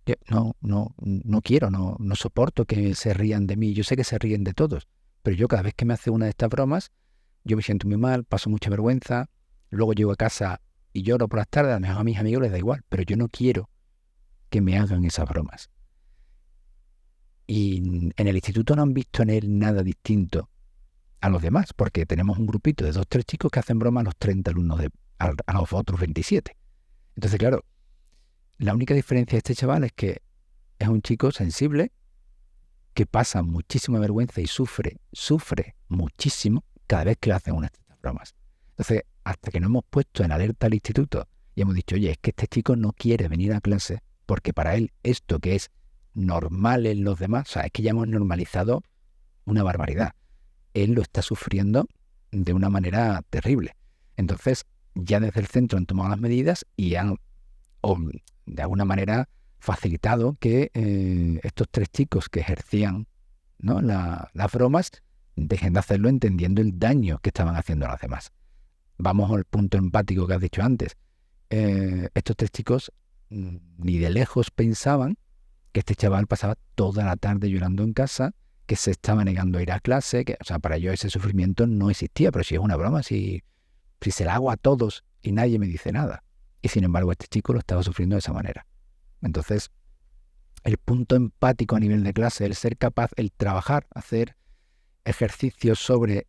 que no quiero, no soporto que se rían de mí. Yo sé que se ríen de todos, pero yo cada vez que me hace una de estas bromas, yo me siento muy mal, paso mucha vergüenza, luego llego a casa y lloro por las tardes, a lo mejor a mis amigos les da igual, pero yo no quiero que me hagan esas bromas. Y en el instituto no han visto en él nada distinto a los demás, porque tenemos un grupito de 2 o 3 chicos que hacen broma a los 30 alumnos, a los otros 27. Entonces, claro, la única diferencia de este chaval es que es un chico sensible, que pasa muchísima vergüenza y sufre muchísimo cada vez que le hacen unas de estas bromas. Entonces, hasta que no hemos puesto en alerta al instituto y hemos dicho, oye, es que este chico no quiere venir a clase porque para él esto que es normal en los demás, o sea, es que ya hemos normalizado una barbaridad. Él lo está sufriendo de una manera terrible. Entonces, ya desde el centro han tomado las medidas y han, o de alguna manera, facilitado que estos 3 chicos que ejercían, ¿no?, las bromas dejen de hacerlo entendiendo el daño que estaban haciendo a los demás. Vamos al punto empático que has dicho antes. Estos 3 chicos ni de lejos pensaban que este chaval pasaba toda la tarde llorando en casa, que se estaba negando a ir a clase, que, o sea, para ellos ese sufrimiento no existía, pero si es una broma, si se la hago a todos y nadie me dice nada. Y sin embargo, este chico lo estaba sufriendo de esa manera. Entonces, el punto empático a nivel de clase, el ser capaz, el trabajar, hacer ejercicios sobre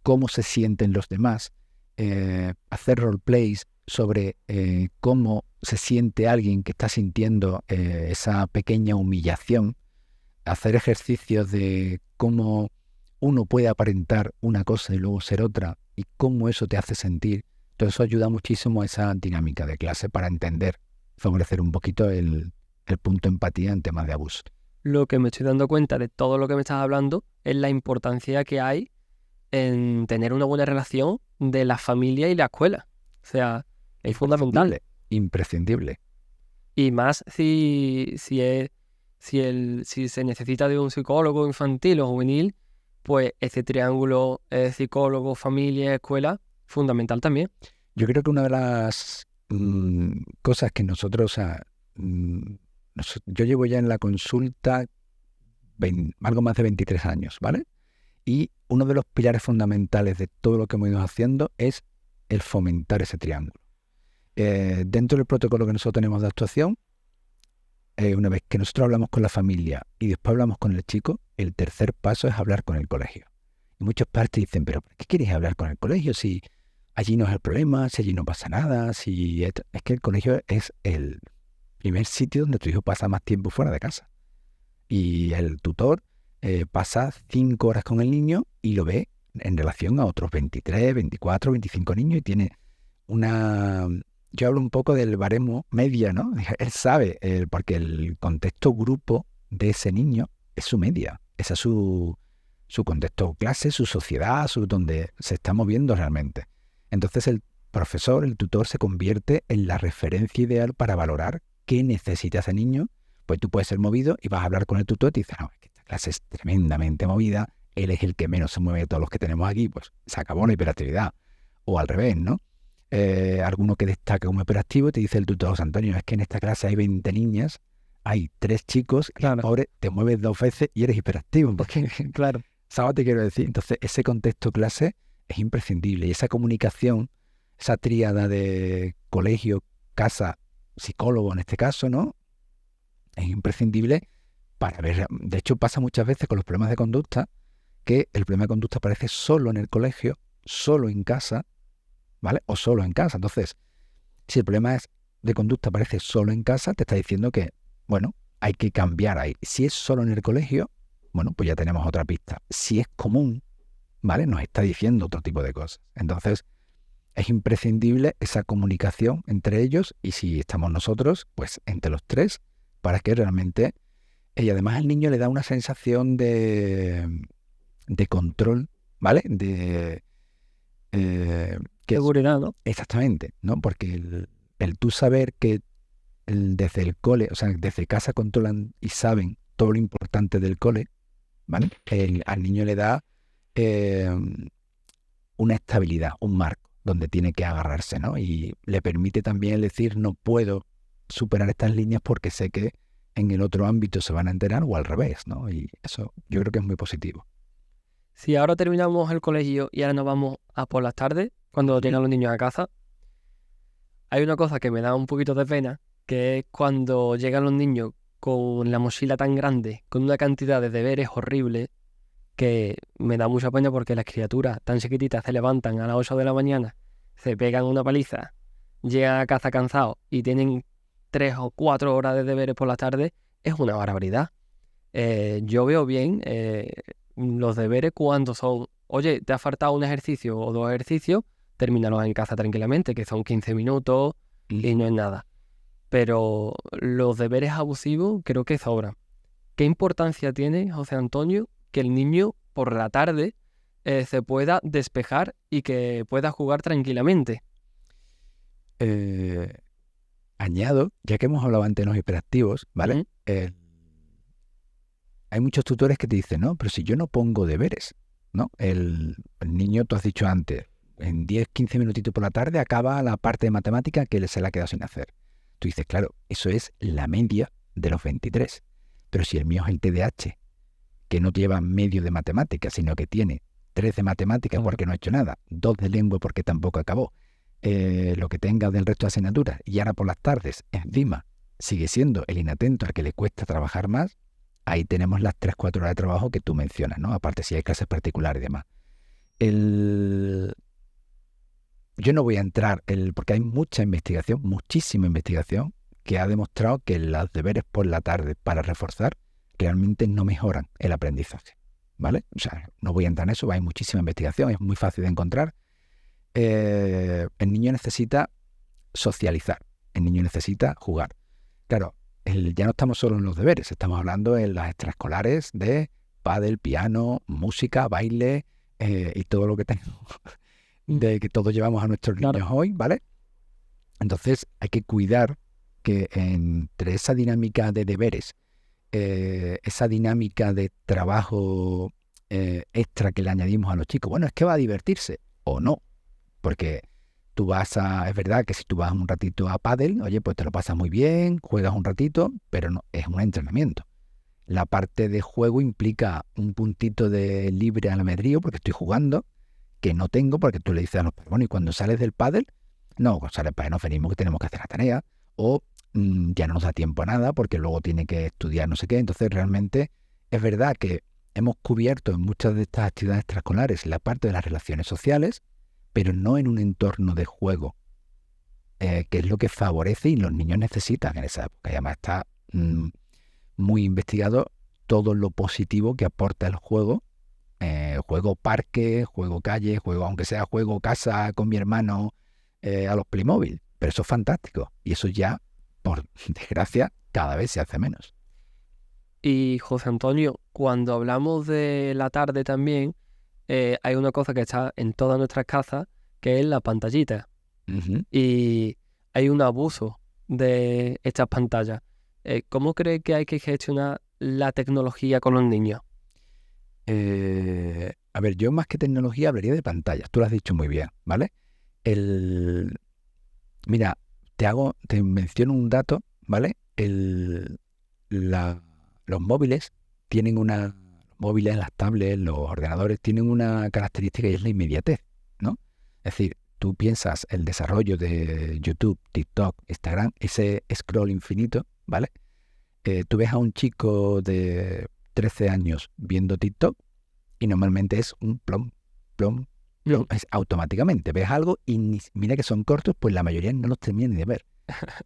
cómo se sienten los demás, hacer roleplays sobre cómo se siente alguien que está sintiendo esa pequeña humillación, hacer ejercicios de cómo uno puede aparentar una cosa y luego ser otra y cómo eso te hace sentir. Todo eso ayuda muchísimo a esa dinámica de clase para entender, favorecer un poquito el punto empatía en temas de abuso. Lo que me estoy dando cuenta de todo lo que me estás hablando es la importancia que hay en tener una buena relación de la familia y la escuela. O sea, es fundamental. Imprescindible. Y más si se necesita de un psicólogo infantil o juvenil, pues ese triángulo psicólogo, familia, escuela, fundamental también. Yo creo que una de las cosas que nosotros, yo llevo ya en la consulta algo más de 23 años, ¿vale? Y uno de los pilares fundamentales de todo lo que hemos ido haciendo es el fomentar ese triángulo. Dentro del protocolo que nosotros tenemos de actuación, una vez que nosotros hablamos con la familia y después hablamos con el chico, el tercer paso es hablar con el colegio. Y muchos padres dicen, pero ¿por qué quieres hablar con el colegio si allí no es el problema, si allí no pasa nada? Es que el colegio es el primer sitio donde tu hijo pasa más tiempo fuera de casa. Y el tutor pasa 5 horas con el niño y lo ve en relación a otros 23, 24, 25 niños y tiene una... Yo hablo un poco del baremo media, ¿no? Él sabe, porque el contexto grupo de ese niño es su media. Ese es su contexto clase, su sociedad, donde se está moviendo realmente. Entonces el profesor, el tutor, se convierte en la referencia ideal para valorar qué necesita ese niño. Pues tú puedes ser movido y vas a hablar con el tutor y te dices, no, es que esta clase es tremendamente movida, él es el que menos se mueve de todos los que tenemos aquí, pues se acabó la hiperactividad. O al revés, ¿no? Alguno que destaca como hiperactivo, te dice el tutor, José Antonio, es que en esta clase hay 20 niñas, hay 3 chicos, claro. Y pobre, te mueves 2 veces y eres hiperactivo. Porque, claro, ¿sabes lo que te quiero decir? Entonces, ese contexto clase es imprescindible. Y esa comunicación, esa tríada de colegio, casa, psicólogo en este caso, ¿no? Es imprescindible para ver. De hecho, pasa muchas veces con los problemas de conducta, que el problema de conducta aparece solo en el colegio, solo en casa, ¿vale? O solo en casa. Entonces, si el problema de conducta aparece solo en casa, te está diciendo que, bueno, hay que cambiar ahí. Si es solo en el colegio, bueno, pues ya tenemos otra pista. Si es común, ¿vale? Nos está diciendo otro tipo de cosas. Entonces, es imprescindible esa comunicación entre ellos y si estamos nosotros, pues entre los 3, para que realmente... Y además al niño le da una sensación de control, ¿vale? Seguridad, ¿no? Exactamente, ¿no? Porque el tú saber que desde el cole, o sea, desde casa controlan y saben todo lo importante del cole, ¿vale? Al niño le da una estabilidad, un marco donde tiene que agarrarse, ¿no? Y le permite también decir, no puedo superar estas líneas porque sé que en el otro ámbito se van a enterar o al revés, ¿no? Y eso yo creo que es muy positivo. Si ahora terminamos el colegio y ahora nos vamos a por las tardes, cuando llegan los niños a casa, hay una cosa que me da un poquito de pena, que es cuando llegan los niños con la mochila tan grande, con una cantidad de deberes horribles, que me da mucha pena porque las criaturas tan chiquititas se levantan a las 8 de la mañana, se pegan una paliza, llegan a casa cansados y tienen 3 o 4 horas de deberes por la tarde. Es una barbaridad. Yo veo bien los deberes cuando son, oye, te ha faltado un ejercicio o 2 ejercicios, termínalos en casa tranquilamente, que son 15 minutos y no es nada. Pero los deberes abusivos creo que sobran. ¿Qué importancia tiene, José Antonio, que el niño por la tarde se pueda despejar y que pueda jugar tranquilamente? Añado, ya que hemos hablado antes de los hiperactivos, ¿vale? Hay muchos tutores que te dicen, no, pero si yo no pongo deberes, ¿no? El niño, tú has dicho antes, en 10, 15 minutitos por la tarde acaba la parte de matemática que se le ha quedado sin hacer. Tú dices, claro, eso es la media de los 23. Pero si el mío es el TDAH, que no lleva medio de matemáticas, sino que tiene 3 de matemáticas porque no ha hecho nada, 2 de lengua porque tampoco acabó, lo que tenga del resto de asignaturas, y ahora por las tardes, encima, sigue siendo el inatento al que le cuesta trabajar más, ahí tenemos las 3-4 horas de trabajo que tú mencionas, ¿no? Aparte si hay clases particulares y demás. Yo no voy a entrar, porque hay mucha investigación, muchísima investigación, que ha demostrado que los deberes por la tarde para reforzar realmente no mejoran el aprendizaje, ¿vale? O sea, no voy a entrar en eso, hay muchísima investigación, es muy fácil de encontrar. El niño necesita socializar, el niño necesita jugar. Claro, ya no estamos solo en los deberes, estamos hablando en las extraescolares de pádel, piano, música, baile y todo lo que tenemos, de que todos llevamos a nuestros niños hoy, ¿vale? Entonces hay que cuidar que entre esa dinámica de deberes, esa dinámica de trabajo extra que le añadimos a los chicos, bueno, es que va a divertirse o no, porque es verdad que si tú vas un ratito a pádel, oye, pues te lo pasas muy bien, juegas un ratito, pero no, es un entrenamiento. La parte de juego implica un puntito de libre albedrío, porque estoy jugando, que no tengo, porque tú le dices a los padres, bueno, y cuando sales del pádel, no, cuando sales del pádel nos venimos que tenemos que hacer la tarea, o ya no nos da tiempo a nada, porque luego tiene que estudiar no sé qué. Entonces realmente es verdad que hemos cubierto en muchas de estas actividades extraescolares la parte de las relaciones sociales, pero no en un entorno de juego, que es lo que favorece y los niños necesitan en esa época. Y además está muy investigado todo lo positivo que aporta el juego, juego parque, juego calle, juego, aunque sea juego casa con mi hermano a los Playmobil, pero eso es fantástico y eso ya, por desgracia, cada vez se hace menos. Y José Antonio, cuando hablamos de la tarde también, hay una cosa que está en todas nuestras casas, que es la pantallita. Uh-huh. Y hay un abuso de estas pantallas. ¿Cómo cree que hay que gestionar la tecnología con los niños? A ver, yo más que tecnología hablaría de pantallas. Tú lo has dicho muy bien, ¿vale? Mira, te menciono un dato, ¿vale? Los móviles tienen los móviles, las tablets, los ordenadores tienen una característica y es la inmediatez, ¿no? Es decir, tú piensas el desarrollo de YouTube, TikTok, Instagram, ese scroll infinito, ¿vale? Tú ves a un chico de 13 años viendo TikTok y normalmente es un plom, plom, plom, es automáticamente. Ves algo y mira que son cortos, pues la mayoría no los terminan ni de ver.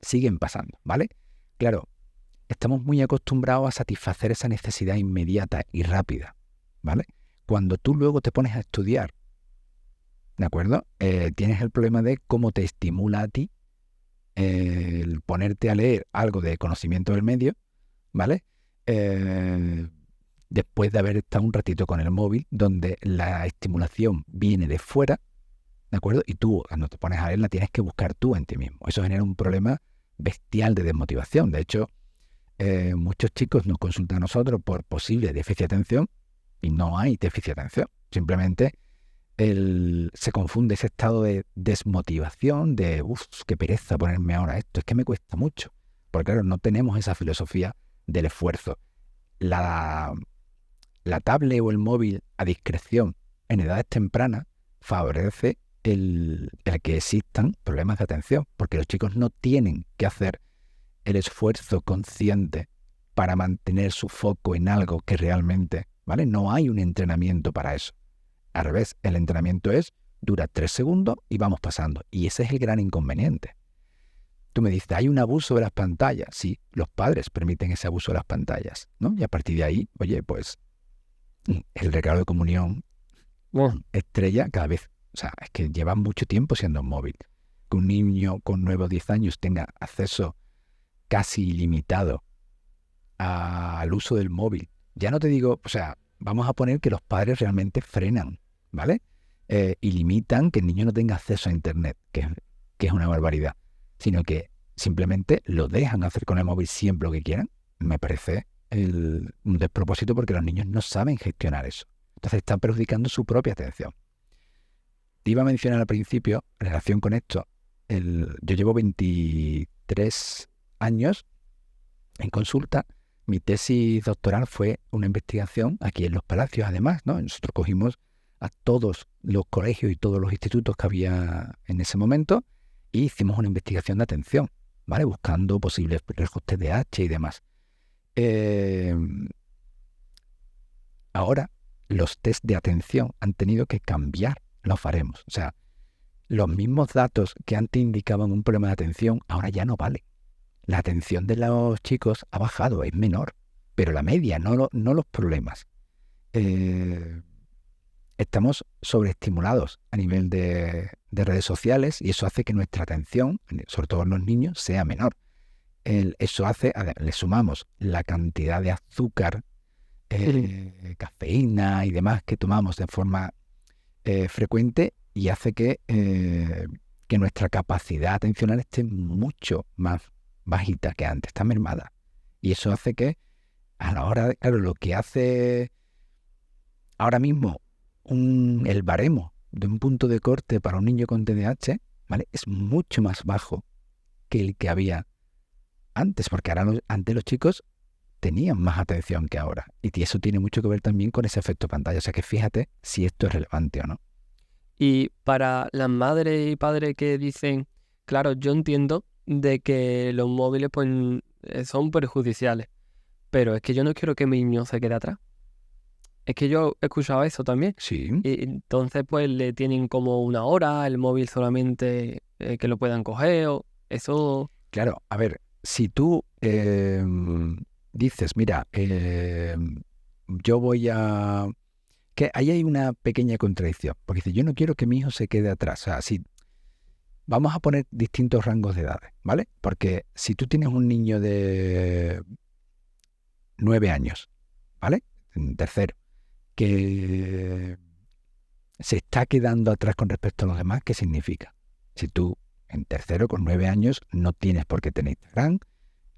Siguen pasando, ¿vale? Claro, estamos muy acostumbrados a satisfacer esa necesidad inmediata y rápida, ¿vale? Cuando tú luego te pones a estudiar, ¿de acuerdo? Tienes el problema de cómo te estimula a ti el ponerte a leer algo de conocimiento del medio, ¿vale? Después de haber estado un ratito con el móvil, donde la estimulación viene de fuera, ¿de acuerdo? Y tú, cuando te pones a leer, la tienes que buscar tú en ti mismo. Eso genera un problema bestial de desmotivación. De hecho, muchos chicos nos consultan a nosotros por posible déficit de atención y no hay déficit de atención. Simplemente se confunde ese estado de desmotivación, de qué pereza ponerme ahora esto, es que me cuesta mucho. Porque claro, no tenemos esa filosofía del esfuerzo. La tablet o el móvil a discreción en edades tempranas favorece el que existan problemas de atención, porque los chicos no tienen que hacer el esfuerzo consciente para mantener su foco en algo que realmente, ¿vale? No hay un entrenamiento para eso. Al revés, el entrenamiento dura 3 segundos y vamos pasando. Y ese es el gran inconveniente. Tú me dices, ¿hay un abuso de las pantallas? Sí, los padres permiten ese abuso de las pantallas, ¿no? Y a partir de ahí, oye, pues el regalo de comunión estrella cada vez. O sea, es que llevan mucho tiempo siendo un móvil. Que un niño con 9 o 10 años tenga acceso casi ilimitado al uso del móvil. Ya no te digo, o sea, vamos a poner que los padres realmente frenan, ¿vale? Y limitan que el niño no tenga acceso a Internet, que es una barbaridad, sino que simplemente lo dejan hacer con el móvil siempre lo que quieran. Me parece un despropósito porque los niños no saben gestionar eso. Entonces están perjudicando su propia atención. Te iba a mencionar al principio, en relación con esto, yo llevo 23 años en consulta. Mi tesis doctoral fue una investigación aquí en Los Palacios, además, ¿no? Nosotros cogimos a todos los colegios y todos los institutos que había en ese momento y hicimos una investigación de atención, ¿vale? Buscando posibles riesgos TDAH y demás. Ahora, los test de atención han tenido que cambiar, los haremos. O sea, los mismos datos que antes indicaban un problema de atención, ahora ya no vale. La atención de los chicos ha bajado, es menor, pero la media, no los problemas. Estamos sobreestimulados a nivel de redes sociales y eso hace que nuestra atención, sobre todo en los niños, sea menor. Eso hace, le sumamos la cantidad de azúcar, cafeína y demás que tomamos de forma frecuente y hace que nuestra capacidad atencional esté mucho más bajita que antes, está mermada. Y eso hace que a la hora, claro, lo que hace ahora mismo el baremo de un punto de corte para un niño con TDAH, ¿vale? Es mucho más bajo que el que había antes, porque ahora antes los chicos tenían más atención que ahora. Y eso tiene mucho que ver también con ese efecto pantalla. O sea que fíjate si esto es relevante o no. Y para las madres y padres que dicen, claro, yo entiendo de que los móviles pues son perjudiciales, pero es que yo no quiero que mi niño se quede atrás. Es que yo he escuchado eso también. Sí. Y entonces pues le tienen como 1 hora, el móvil solamente que lo puedan coger, o eso... Claro, a ver, si tú dices, mira, yo voy a... Que ahí hay una pequeña contradicción, porque dice, yo no quiero que mi hijo se quede atrás. O sea, si vamos a poner distintos rangos de edades, ¿vale? Porque si tú tienes un niño de 9 años, ¿vale? En tercero, que se está quedando atrás con respecto a los demás, ¿qué significa? Si tú en tercero con 9 años no tienes por qué tener Instagram,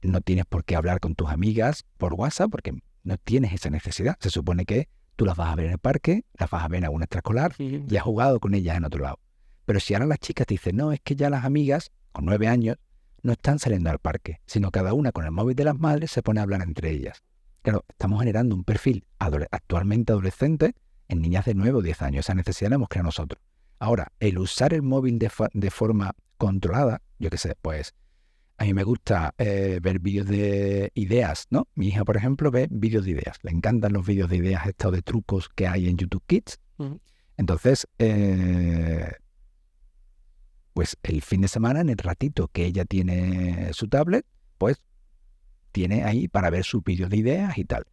no tienes por qué hablar con tus amigas por WhatsApp, porque no tienes esa necesidad. Se supone que tú las vas a ver en el parque, las vas a ver en algún extraescolar y has jugado con ellas en otro lado. Pero si ahora las chicas te dicen, no, es que ya las amigas con 9 años no están saliendo al parque, sino cada una con el móvil de las madres se pone a hablar entre ellas. Claro, estamos generando un perfil actualmente adolescente en niñas de 9 o 10 años. Esa necesidad la hemos creado nosotros. Ahora, el usar el móvil de forma controlada, yo qué sé, pues a mí me gusta ver vídeos de ideas, ¿no? Mi hija, por ejemplo, ve vídeos de ideas. Le encantan los vídeos de ideas estos de trucos que hay en YouTube Kids. Entonces, pues el fin de semana, en el ratito que ella tiene su tablet, pues tiene ahí para ver sus vídeos de ideas y tal.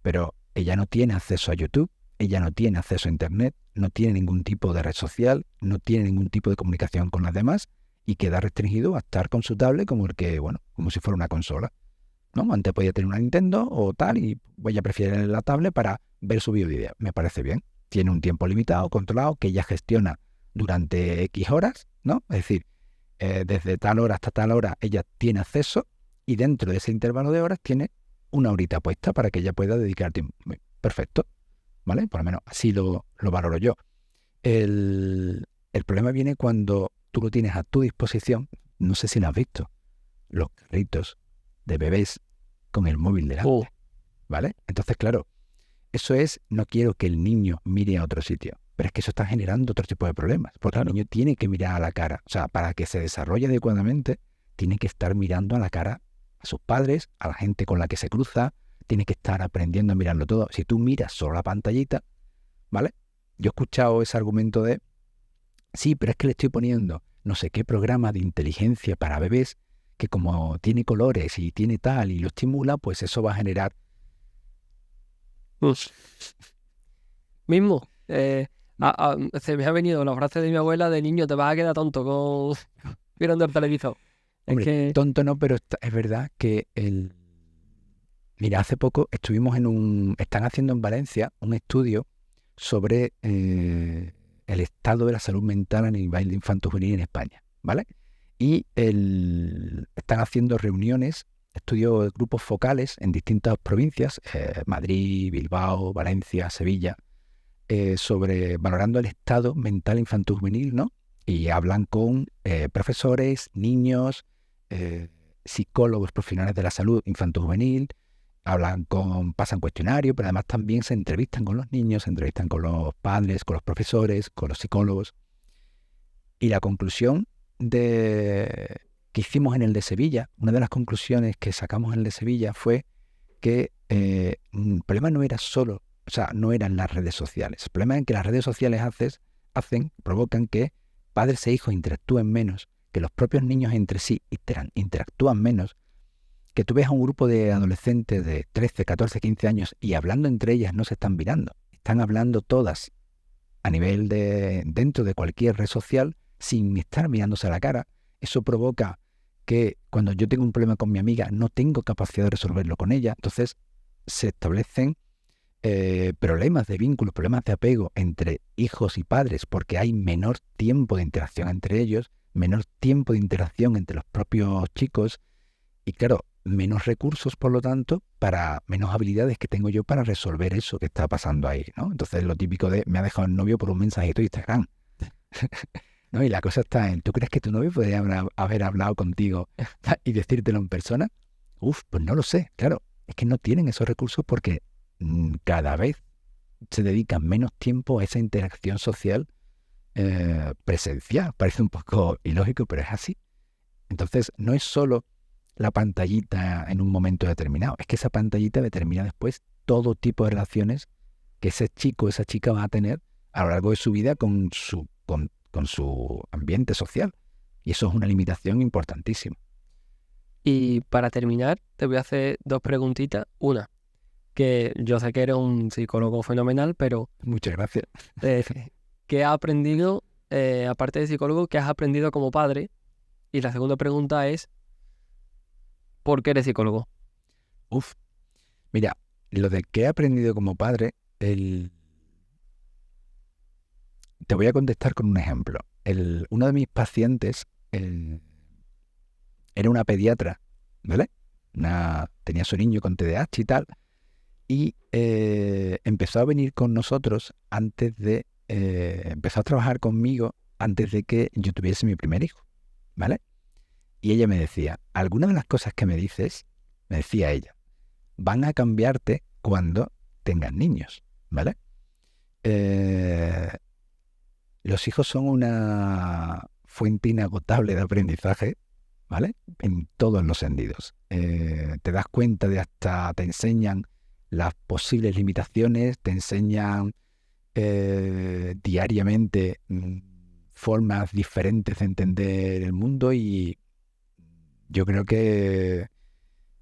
Pero ella no tiene acceso a YouTube, ella no tiene acceso a Internet, no tiene ningún tipo de red social, no tiene ningún tipo de comunicación con las demás y queda restringido a estar con su tablet como como si fuera una consola, ¿no? Antes podía tener una Nintendo o tal y ella prefiere la tablet para ver su vídeo de ideas. Me parece bien. Tiene un tiempo limitado, controlado, que ella gestiona durante X horas, ¿no? Es decir, desde tal hora hasta tal hora ella tiene acceso y dentro de ese intervalo de horas tiene 1 horita puesta para que ella pueda dedicar tiempo. Perfecto, ¿vale? Por lo menos así lo valoro yo. El problema viene cuando tú lo tienes a tu disposición, no sé si lo has visto, los carritos de bebés con el móvil delante, ¿vale? Entonces, claro, eso es, no quiero que el niño mire a otro sitio, pero es que eso está generando otro tipo de problemas, porque el niño tiene que mirar a la cara. O sea, para que se desarrolle adecuadamente, tiene que estar mirando a la cara a sus padres, a la gente con la que se cruza, tiene que estar aprendiendo a mirarlo todo. Si tú miras solo la pantallita, ¿vale? Yo he escuchado ese argumento de, sí, pero es que le estoy poniendo no sé qué programa de inteligencia para bebés que como tiene colores y tiene tal y lo estimula, pues eso va a generar... Mismo, se me ha venido la frase de mi abuela de niño, te vas a quedar tonto con mirando el televisor. Hombre, Es que... tonto no, pero es verdad que el... Mira, hace poco estuvimos están haciendo en Valencia un estudio sobre el estado de la salud mental a nivel de infanto-juvenil en España, ¿vale? Y están haciendo reuniones, estudios de grupos focales en distintas provincias, Madrid, Bilbao, Valencia, Sevilla, sobre valorando el estado mental infanto-juvenil, ¿no? Y hablan con profesores, niños, psicólogos profesionales de la salud infanto-juvenil, pasan cuestionarios, pero además también se entrevistan con los niños, se entrevistan con los padres, con los profesores, con los psicólogos. Y la conclusión que hicimos en el de Sevilla, una de las conclusiones que sacamos en el de Sevilla fue que el problema no era solo, o sea, no eran las redes sociales. El problema es que las redes sociales provocan que padres e hijos interactúen menos, que los propios niños entre sí interactúan menos, que tú ves a un grupo de adolescentes de 13, 14, 15 años y hablando entre ellas no se están mirando, están hablando todas a nivel dentro de cualquier red social sin estar mirándose a la cara. Eso provoca que cuando yo tengo un problema con mi amiga no tengo capacidad de resolverlo con ella. Entonces se establecen problemas de vínculos, problemas de apego entre hijos y padres porque hay menor tiempo de interacción entre ellos, menor tiempo de interacción entre los propios chicos y claro, menos recursos, por lo tanto, menos habilidades que tengo yo para resolver eso que está pasando ahí, ¿no? Entonces lo típico de me ha dejado el novio por un mensajito de Instagram. ¿No? Y la cosa está en, ¿tú crees que tu novio podría haber hablado contigo y decírtelo en persona? Pues no lo sé, claro. Es que no tienen esos recursos porque cada vez se dedican menos tiempo a esa interacción social presencial. Parece un poco ilógico, pero es así. Entonces, no es solo la pantallita en un momento determinado, es que esa pantallita determina después todo tipo de relaciones que ese chico o esa chica va a tener a lo largo de su vida con su ambiente social. Y eso es una limitación importantísima. Y para terminar, te voy a hacer dos preguntitas. Una, que yo sé que eres un psicólogo fenomenal, pero... Muchas gracias. ¿Qué has aprendido, aparte de psicólogo, qué has aprendido como padre? Y la segunda pregunta es, ¿por qué eres psicólogo? Mira, lo de que he aprendido como padre, te voy a contestar con un ejemplo. Uno de mis pacientes era una pediatra, ¿vale? Tenía su niño con TDAH y tal, y empezó a venir con nosotros empezó a trabajar conmigo antes de que yo tuviese mi primer hijo, ¿vale? Y ella me decía, algunas de las cosas que me dices, me decía ella, van a cambiarte cuando tengas niños, ¿vale? Los hijos son una fuente inagotable de aprendizaje, ¿vale? En todos los sentidos. Te das cuenta te enseñan las posibles limitaciones, te enseñan diariamente formas diferentes de entender el mundo y yo creo que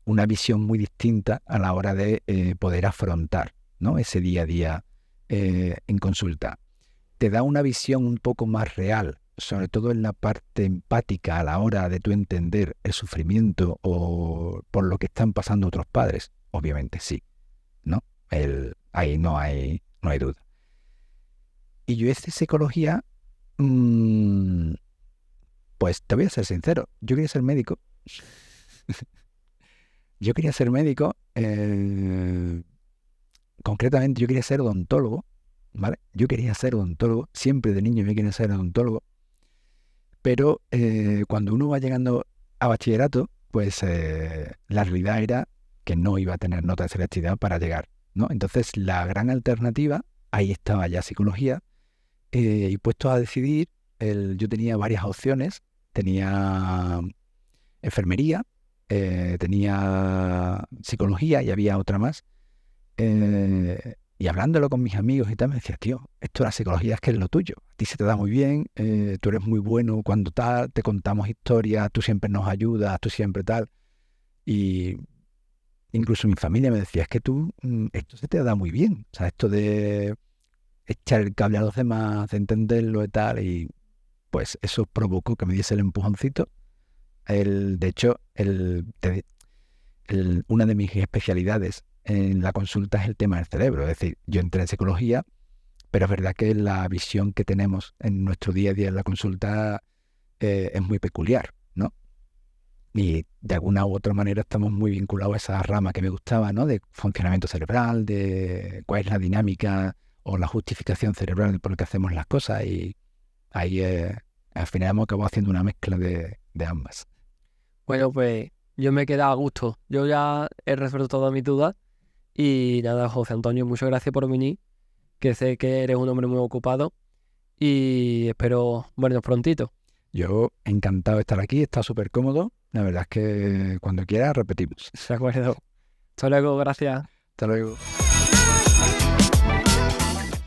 una visión muy distinta a la hora de poder afrontar, ¿no? Ese día a día en consulta. Te da una visión un poco más real, sobre todo en la parte empática a la hora de tú entender el sufrimiento o por lo que están pasando otros padres. Obviamente sí, ¿no? Ahí no hay duda. Y yo hice psicología, pues te voy a ser sincero, yo quería ser médico. Yo quería ser médico, concretamente yo quería ser odontólogo, ¿vale? Yo quería ser odontólogo, siempre de niño me quería ser odontólogo, pero cuando uno va llegando a bachillerato, pues la realidad era que no iba a tener nota de selectividad para llegar, ¿no? Entonces, la gran alternativa, ahí estaba ya psicología, y puesto a decidir, yo tenía varias opciones. Tenía enfermería, tenía psicología y había otra más. Y hablándolo con mis amigos y tal, me decía, tío, esto de la psicología es que es lo tuyo. A ti se te da muy bien, tú eres muy bueno cuando tal, te contamos historias, tú siempre nos ayudas, tú siempre tal. Y incluso mi familia me decía, es que tú, esto se te da muy bien. O sea, esto de echar el cable a los demás, de entenderlo y tal. Y pues eso provocó que me diese el empujoncito. De hecho, una de mis especialidades en la consulta es el tema del cerebro. Es decir, yo entré en psicología, pero es verdad que la visión que tenemos en nuestro día a día en la consulta es muy peculiar, ¿no? Y de alguna u otra manera estamos muy vinculados a esa rama que me gustaba, ¿no? De funcionamiento cerebral, de cuál es la dinámica o la justificación cerebral por la que hacemos las cosas. Y ahí al final hemos acabado haciendo una mezcla de ambas. Bueno, pues yo me he quedado a gusto. Yo ya he resuelto todas mis dudas. Y nada, José Antonio, muchas gracias por venir, que sé que eres un hombre muy ocupado y espero vernos prontito. Yo encantado de estar aquí, está súper cómodo. La verdad es que cuando quieras repetimos. De acuerdo. Hasta luego, gracias. Hasta luego.